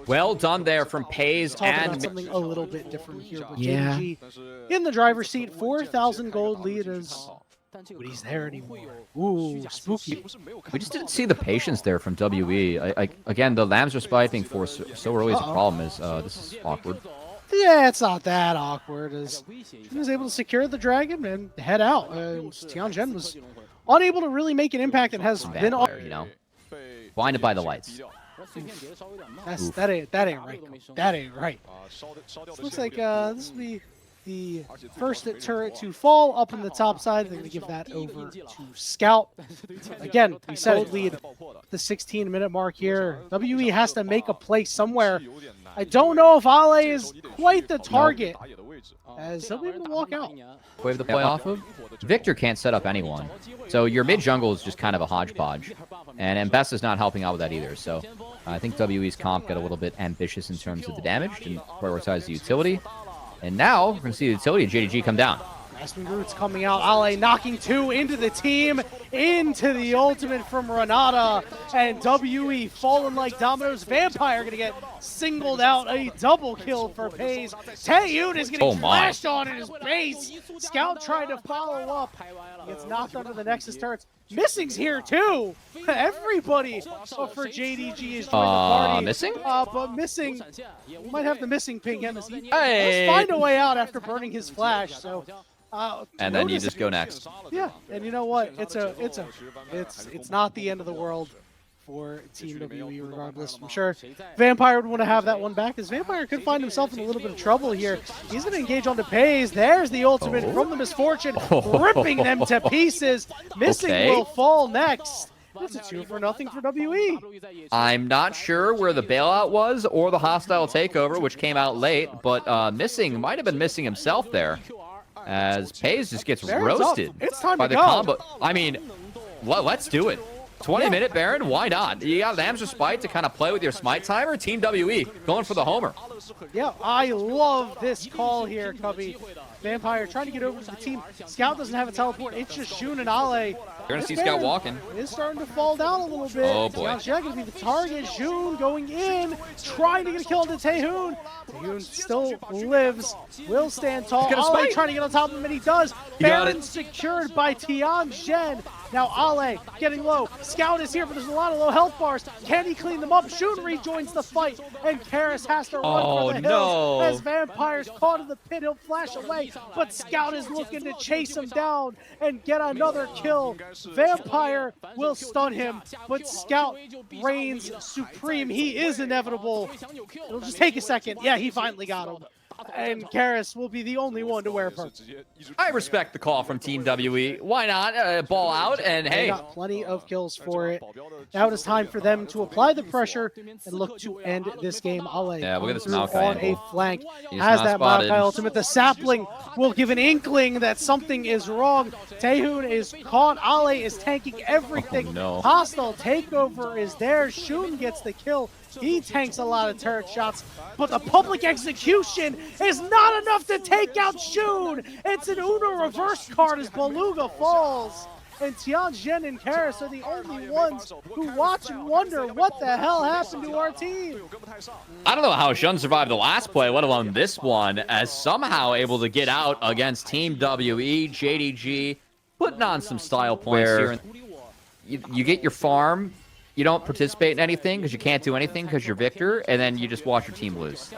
Well done there from Pays and something a little bit different here, but JDG in the driver's seat, 4,000 gold lead is. But he's there anymore. Ooh, spooky. We just didn't see the patience there from WE. Again, the lambs are spiping for so early is a problem. This is awkward. Yeah, it's not that awkward. As he was able to secure the dragon and head out. Tianjin was unable to really make an impact and has been blinded by the lights. That ain't right. That ain't right. Looks like this will be the first turret to fall up in the top side. They're going to give that over to Scout. Again, we said it lead the 16-minute mark here. WE has to make a play somewhere. I don't know if Ale is quite the target, as he'll be able to walk out. Wave the play off of? Victor can't set up anyone. So your mid-jungle is just kind of a hodgepodge. And Mbess is not helping out with that either. So I think WE's comp got a little bit ambitious in terms of the damage and prioritized the utility. And now we're going to see the utility of JDG come down. Aspen Roots coming out. Ale knocking 2 into the team, into the ultimate from Renata. And WE falling like dominoes. Vampire gonna get singled out. A double kill for FaZe. Taeyun is getting flashed on in his base. Scout trying to follow up. He gets knocked under the Nexus turrets. Missing's here too. Everybody for JDG is joining the party. Missing? But Missing, we might have the Missing ping him as he Hey. must find a way out after burning his flash. So, And then you just go next. yeah, and you know what? It's not the end of the world for Team WE regardless. I'm sure Vampire would want to have that one back, because Vampire could find himself in a little bit of trouble here. He's going to engage onto FaZe. There's the ultimate from the Misfortune, ripping them to pieces. Missing will fall next. It's a 2-0 for WE. I'm not sure where the bailout was or the hostile takeover, which came out late, but Missing might have been missing himself there, as FaZe just gets roasted It's time by to the go. combo. I mean, let's do it. 20-minute Baron, why not? You got Lamb's Spite to kind of play with your smite timer. Team WE going for the homer. Yeah, I love this call here, Cubby. Vampire trying to get over to the team. Scout doesn't have a teleport. It's just Jun and Ale. You're going to see Scout walking. It is starting to fall down a little bit. Oh, boy. Scout's going to be the target. Jun going in, trying to get a kill into Taehoon. Taehoon still lives, will stand tall. Ale trying to get on top of him, and he does. Baron secured by Tianjin. Now Ale getting low. Scout is here, but there's a lot of low health bars. Can he clean them up? Jun rejoins the fight, and Karis has to run for the hills as Vampire's caught in the pit. He'll flash away, but Scout is looking to chase him down and get another kill. Vampire will stun him, but Scout reigns supreme. He is inevitable. It'll just take a second. Yeah, he finally got him. And Karis will be the only one to wear purple. I respect the call from Team WE. Why not? Ball out, and hey. They got plenty of kills for it. Now it is time for them to apply the pressure and look to end this game. Ale Yeah, look at this on Maokai a flank. He's Has not that spotted. Maokai ultimate. The sapling will give an inkling that something is wrong. Taehoon is caught. Ale is tanking everything. Oh, no. Hostile takeover is there. Shun gets the kill. He tanks a lot of turret shots, but the public execution is not enough to take out Shun. It's an Uno reverse card as Beluga falls. And Tianjin and Karis are the only ones who watch and wonder what the hell happened to our team. I don't know how Shun survived the last play, let alone this one, as somehow able to get out against Team WE, JDG, putting on some style points here. You get your farm. You don't participate in anything because you can't do anything because you're Victor, and then you just watch your team lose.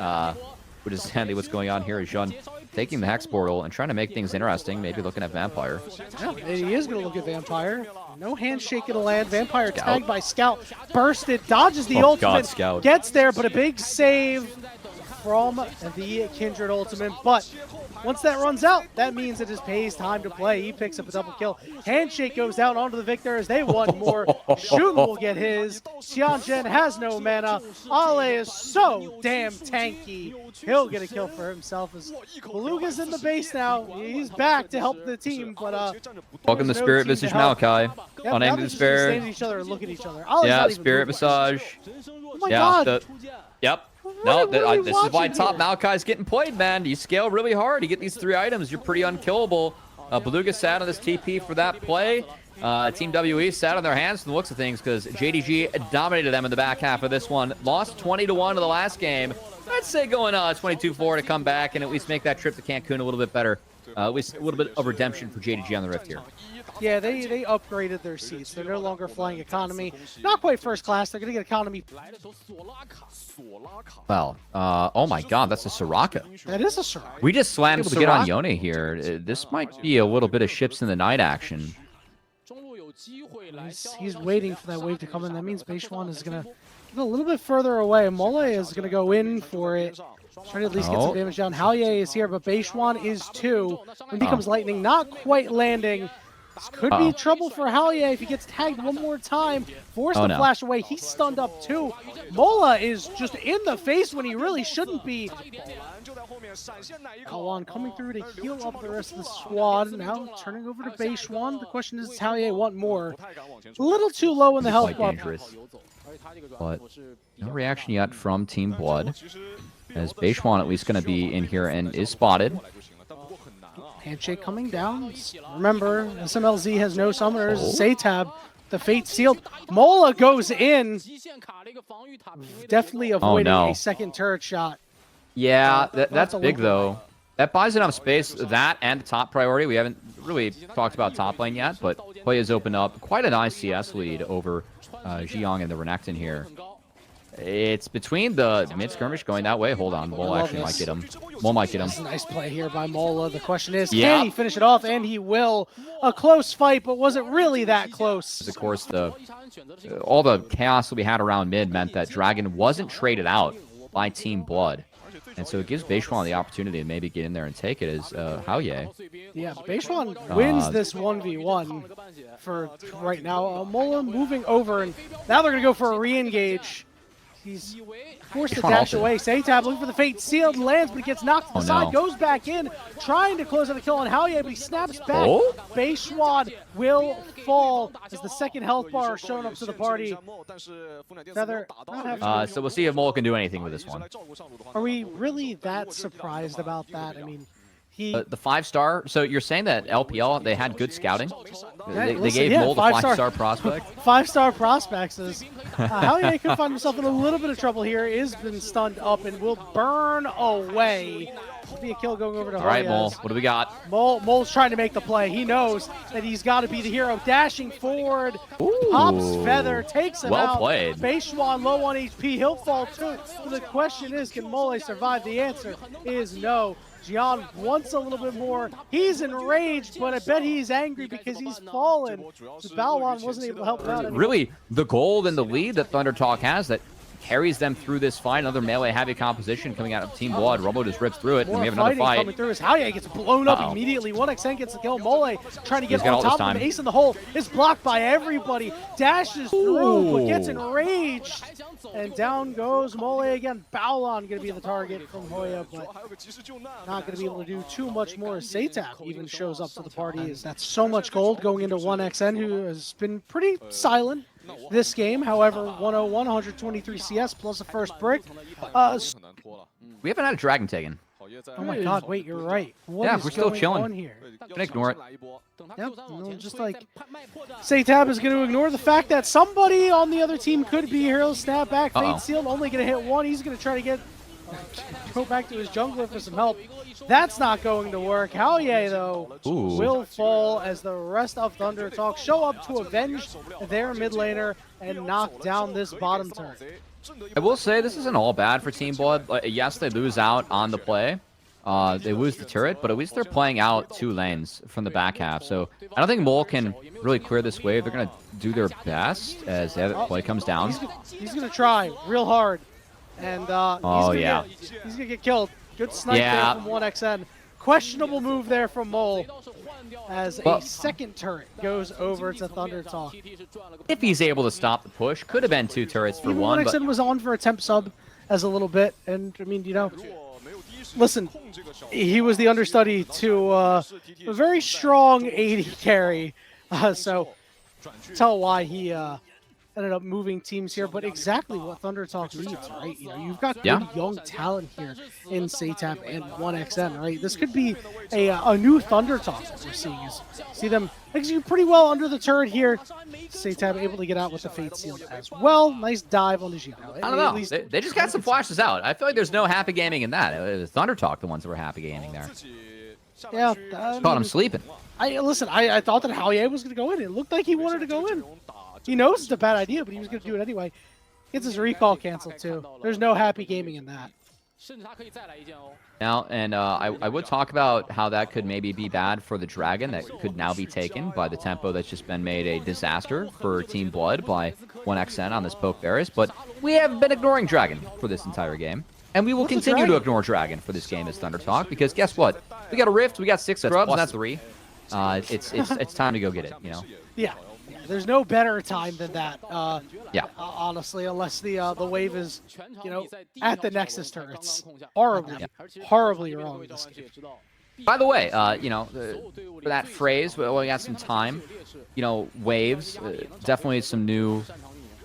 Which is handy what's going on here is Jun taking the Hex Portal and trying to make things interesting, maybe looking at Vampire. Yeah, and he is going to look at Vampire. No handshake in the land. Vampire tagged by Scout. Bursted, dodges the ultimate, Scout gets there, but a big save from the Kindred ultimate. But once that runs out, that means it is FaZe time to play. He picks up a double kill. Handshake goes down onto the Victor as they want more. Shun will get his. Tianjin has no mana. Ale is so damn tanky. He'll get a kill for himself as Beluga's in the base now. He's back to help the team, but Welcome to Spirit Visage Maokai. Yep, Unnamed now Despair. stand at each other and look at each other. Ale's Yeah, not even Spirit moving. Visage. Oh my Yeah, god. Yep. What No, are we this is why watching top here? Maokai's getting played, man. You scale really hard. You get these 3 items, you're pretty unkillable. Beluga sat on this TP for that play. Team WE sat on their hands from the looks of things because JDG dominated them in the back half of this one. Lost 20-1 in the last game. I'd say going 22-4 to come back and at least make that trip to Cancun a little bit better. At least a little bit of redemption for JDG on the Rift here. Yeah, they upgraded their seats. They're no longer flying economy. Not quite first class. They're going to get economy. Well, oh my god, that's a Soraka. That is a Soraka. We just slammed able to get on Yone here. This might be a little bit of ships in the night action. He's waiting for that wave to come in. That means Beishuan is going to get a little bit further away. Mole is going to go in for it. Trying to at least get some damage down. Haoye is here, but Beishuan is too. And becomes lightning. Not quite landing. This could be trouble for Haoye if he gets tagged one more time. Forced to flash away. He's stunned up too. Mola is just in the face when he really shouldn't be. Kawan coming through to heal up the rest of the squad. Now turning over to Beishuan. The question is, does Haoye want more? A little too low in the health bar. Dangerous. But no reaction yet from Team Blood. As Beishuan at least going to be in here and is spotted. Handshake coming down. Remember, SMLZ has no summoners. Satab, the fate sealed. Mola goes in. Definitely avoiding a second turret shot. Yeah, that's big, though. That buys enough space. That and top priority. We haven't really talked about top lane yet, but Hoya's opened up quite a nice CS lead over Jiang and the Renekton here. It's between the mid skirmish going that way. Hold on, Mole actually might get him. Mole might get him. That's a nice play here by Mola. The question is, can he finish it off? And he will. A close fight, but was it really that close? Of course, all the chaos that we had around mid meant that Dragon wasn't traded out by Team Blood. And so it gives Beishuan the opportunity to maybe get in there and take it as Haoye. Yeah, Beishuan wins this 1v1 for right now. Mola moving over, and now they're going to go for a re-engage. He's forced to dash away. Satab looking for the fate sealed, lands, but he gets knocked to the side, goes back in, trying to close out the kill on Haoye, but he snaps back. Beishuan will fall as the second health bar shown up to the party. Feather, so we'll see if Mole can do anything with this one. Are we really that surprised about that? I mean, the 5-star. So you're saying that LPL, they had good scouting? They gave Mole the 5-star prospect? 5-star prospects is Haoye could find himself in a little bit of trouble here. Is been stunned up and will burn away. Be a kill going over to Hoya. All right, Mole. What do we got? Mole's trying to make the play. He knows that he's got to be the hero. Dashing forward. Pops Feather. Takes him out. Well played. Beishuan low on HP. He'll fall too. So the question is, can Mole survive? The answer is no. Jian wants a little bit more. He's enraged, but I bet he's angry because he's fallen. So Balwan wasn't able to help him out anymore. Really, the gold and the lead that Thunder Talk has that carries them through this fight. Another melee heavy composition coming out of Team Blood. Robo just rips through it, and we have another fight. Coming through as Haoye gets blown up immediately. 1xN gets the kill. Mole trying to get on top of him. Ace in the hole is blocked by everybody. Dashes through, but gets enraged. And down goes Mole again. Balon going to be the target from Hoya, but not going to be able to do too much more. Satab even shows up to the party. That's so much gold going into 1xN, who has been pretty silent this game. However, 101, 123 CS plus a first brick. We haven't had a dragon taken. Oh my god, wait, you're right. We're still chilling. Here? Can ignore it. Yep, just like Satab is going to ignore the fact that somebody on the other team could be here. He'll snap back. Fate sealed, only going to hit one. He's going to try to go back to his jungler for some help. That's not going to work. Haoye, though, will fall as the rest of Thunder Talk show up to avenge their mid laner and knock down this bottom turret. I will say this isn't all bad for Team Blood. Yes, they lose out on the play. They lose the turret, but at least they're playing out 2 lanes from the back half. So I don't think Mole can really clear this wave. They're going to do their best as the play comes down. He's going to try real hard. And he's going to get killed. Good snipe there from 1xN. Questionable move there from Mole as a second turret goes over to Thunder Talk. If he's able to stop the push, could have been 2 turrets for one. 1xN was on for a temp sub as a little bit. And, I mean, listen, he was the understudy to a very strong 80 carry. So tell why he ended up moving teams here, but exactly what Thunder Talk needs, right? You've got good young talent here in Satab and 1xN, right? This could be a new Thunder Talk that we're seeing. See them execute pretty well under the turret here. Satab able to get out with the Fate Sealed as well. Nice dive on the Geo. I don't know. They just got some flashes out. I feel like there's no happy gaming in that. It was Thunder Talk the ones that were happy gaming there. Yeah. Caught him sleeping. Listen, I thought that Haoye was going to go in. It looked like he wanted to go in. He knows it's a bad idea, but he was going to do it anyway. Gets his recall canceled, too. There's no happy gaming in that. Now, and I would talk about how that could maybe be bad for the Dragon that could now be taken by the tempo that's just been made a disaster for Team Blood by 1xN on this Poke Varus. But we have been ignoring Dragon for this entire game. And we will continue to ignore Dragon for this game as Thunder Talk, because guess what? We got a Rift, we got 6 scrubs, and that's 3. It's time to go get it, Yeah. There's no better time than that. Honestly, unless the wave is, at the Nexus turrets. Horribly wrong in this game. By the way, for that phrase, we got some time. Waves, definitely some new.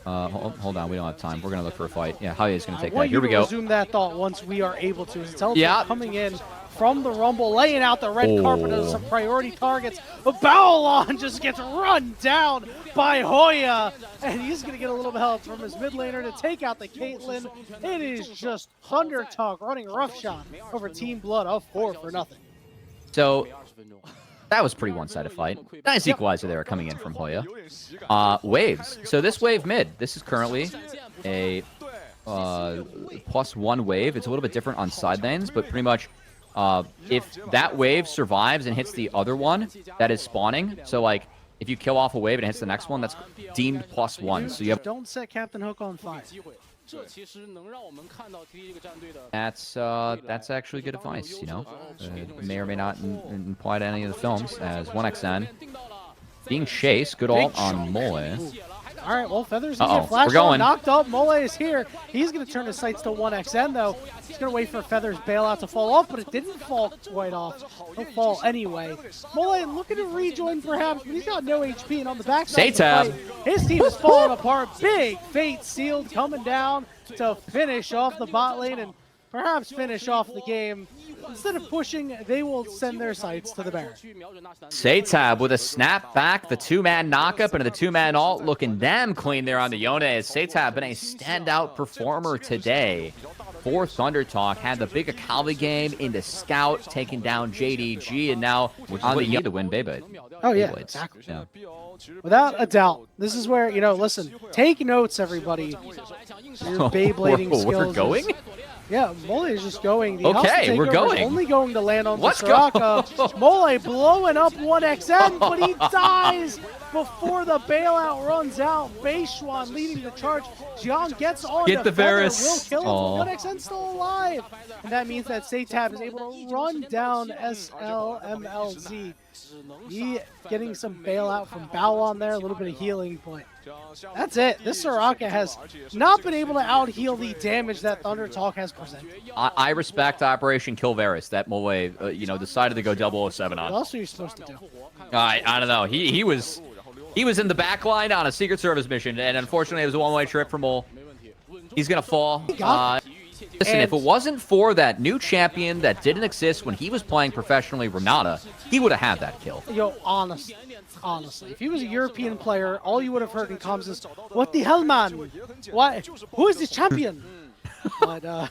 Hold on, we don't have time. We're gonna look for a fight. Yeah, Haoye's gonna take that. Here we go. Resume that thought once we are able to. It's coming in from the Rumble, laying out the red carpet of some priority targets. But Baolon just gets run down by Hoya, and he's going to get a little bit of help from his mid laner to take out the Caitlyn. It is just Thunder Talk running roughshod over Team Blood of 4-0. So that was a pretty one-sided fight. Nice equalizer there coming in from Hoya. Waves. So this wave mid, this is currently a +1 wave. It's a little bit different on side lanes, but pretty much if that wave survives and hits the other one that is spawning, so like if you kill off a wave and it hits the next one, that's deemed +1. So you have Don't set Captain Hook on fire. That's actually good advice, you know. May or may not apply to any of the films, as 1xN being chased. Good ult on Mole. All right, well, Feather's going to get flashed on, knocked up. Mole is here. He's going to turn his sights to 1xN, though. He's going to wait for Feather's bailout to fall off, but it didn't fall quite off. It'll fall anyway. Mole looking to rejoin, perhaps, but he's got no HP, and on the backside of the fight, his team is falling apart. Big Fate Sealed coming down to finish off the bot lane and perhaps finish off the game. Instead of pushing, they will send their sights to the Baron. Satab with a snap back, the two-man knockup into the two-man ult, looking damn clean there on the Yone. As Satab been a standout performer today for Thunder Talk. Had the big Akali game in the Scout, taking down JDG, and now on the Yone to win Beyblade. Oh, yeah, exactly. Yeah. Without a doubt. This is where, you know, listen, take notes, everybody. Your Beyblading skills. We're going? Yeah, Mole is just going. The okay, we're going. Only going to land on Let's the Soraka. Go. Mole blowing up 1xN, but he dies before the bailout runs out. Beishwan leading the charge. Jiang gets on Get the Varus. Will kill him, but 1xN's still alive. And that means that Satab is able to run down SLMLZ. He getting some bailout from Baolon there, a little bit of healing, but that's it. This Soraka has not been able to out-heal the damage that Thunder Talk has presented. I respect Operation Kill Varus that Mole, you know, decided to go 007 on. What else are you supposed to do? I don't know. He was in the back line on a Secret Service mission, and unfortunately it was a one-way trip for Mole. He's going to fall. Listen, if it wasn't for that new champion that didn't exist when he was playing professionally, Renata, he would have had that kill. Yo, honestly, if he was a European player, all you would have heard in comms is, "What the hell, man? Why? Who is this champion?" But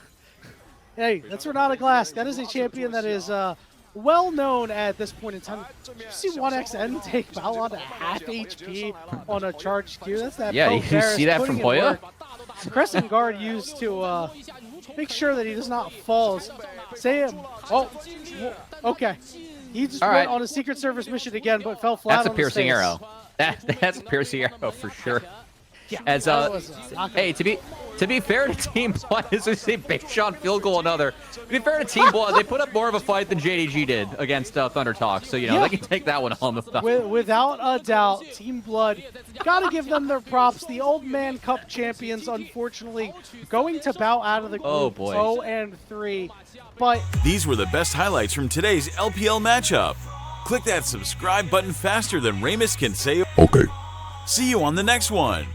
hey, that's Renata Glass. That is a champion that is well known at this point in time. Did you see 1xN take Baolon to half HP on a charged Q? That's that. Yeah, you see that from Hoya? Crescent Guard used to make sure that he does not fall. Say him. Oh, okay. He just went on a Secret Service mission again, but fell flat. That's a piercing arrow. That's a piercing arrow for sure. Yeah, as hey, to be fair to Team Blood, as we say, Beishon field goal another. To be fair to Team Blood, they put up more of a fight than JDG did against Thunder Talk, so you know they can take that one home. Without a doubt, Team Blood, gotta give them their props. The Old Man Cup champions, unfortunately, going to bow out of the group 0-3. But these were the best highlights from today's LPL matchup. Click that subscribe button faster than Ramus can say. Okay. See you on the next one.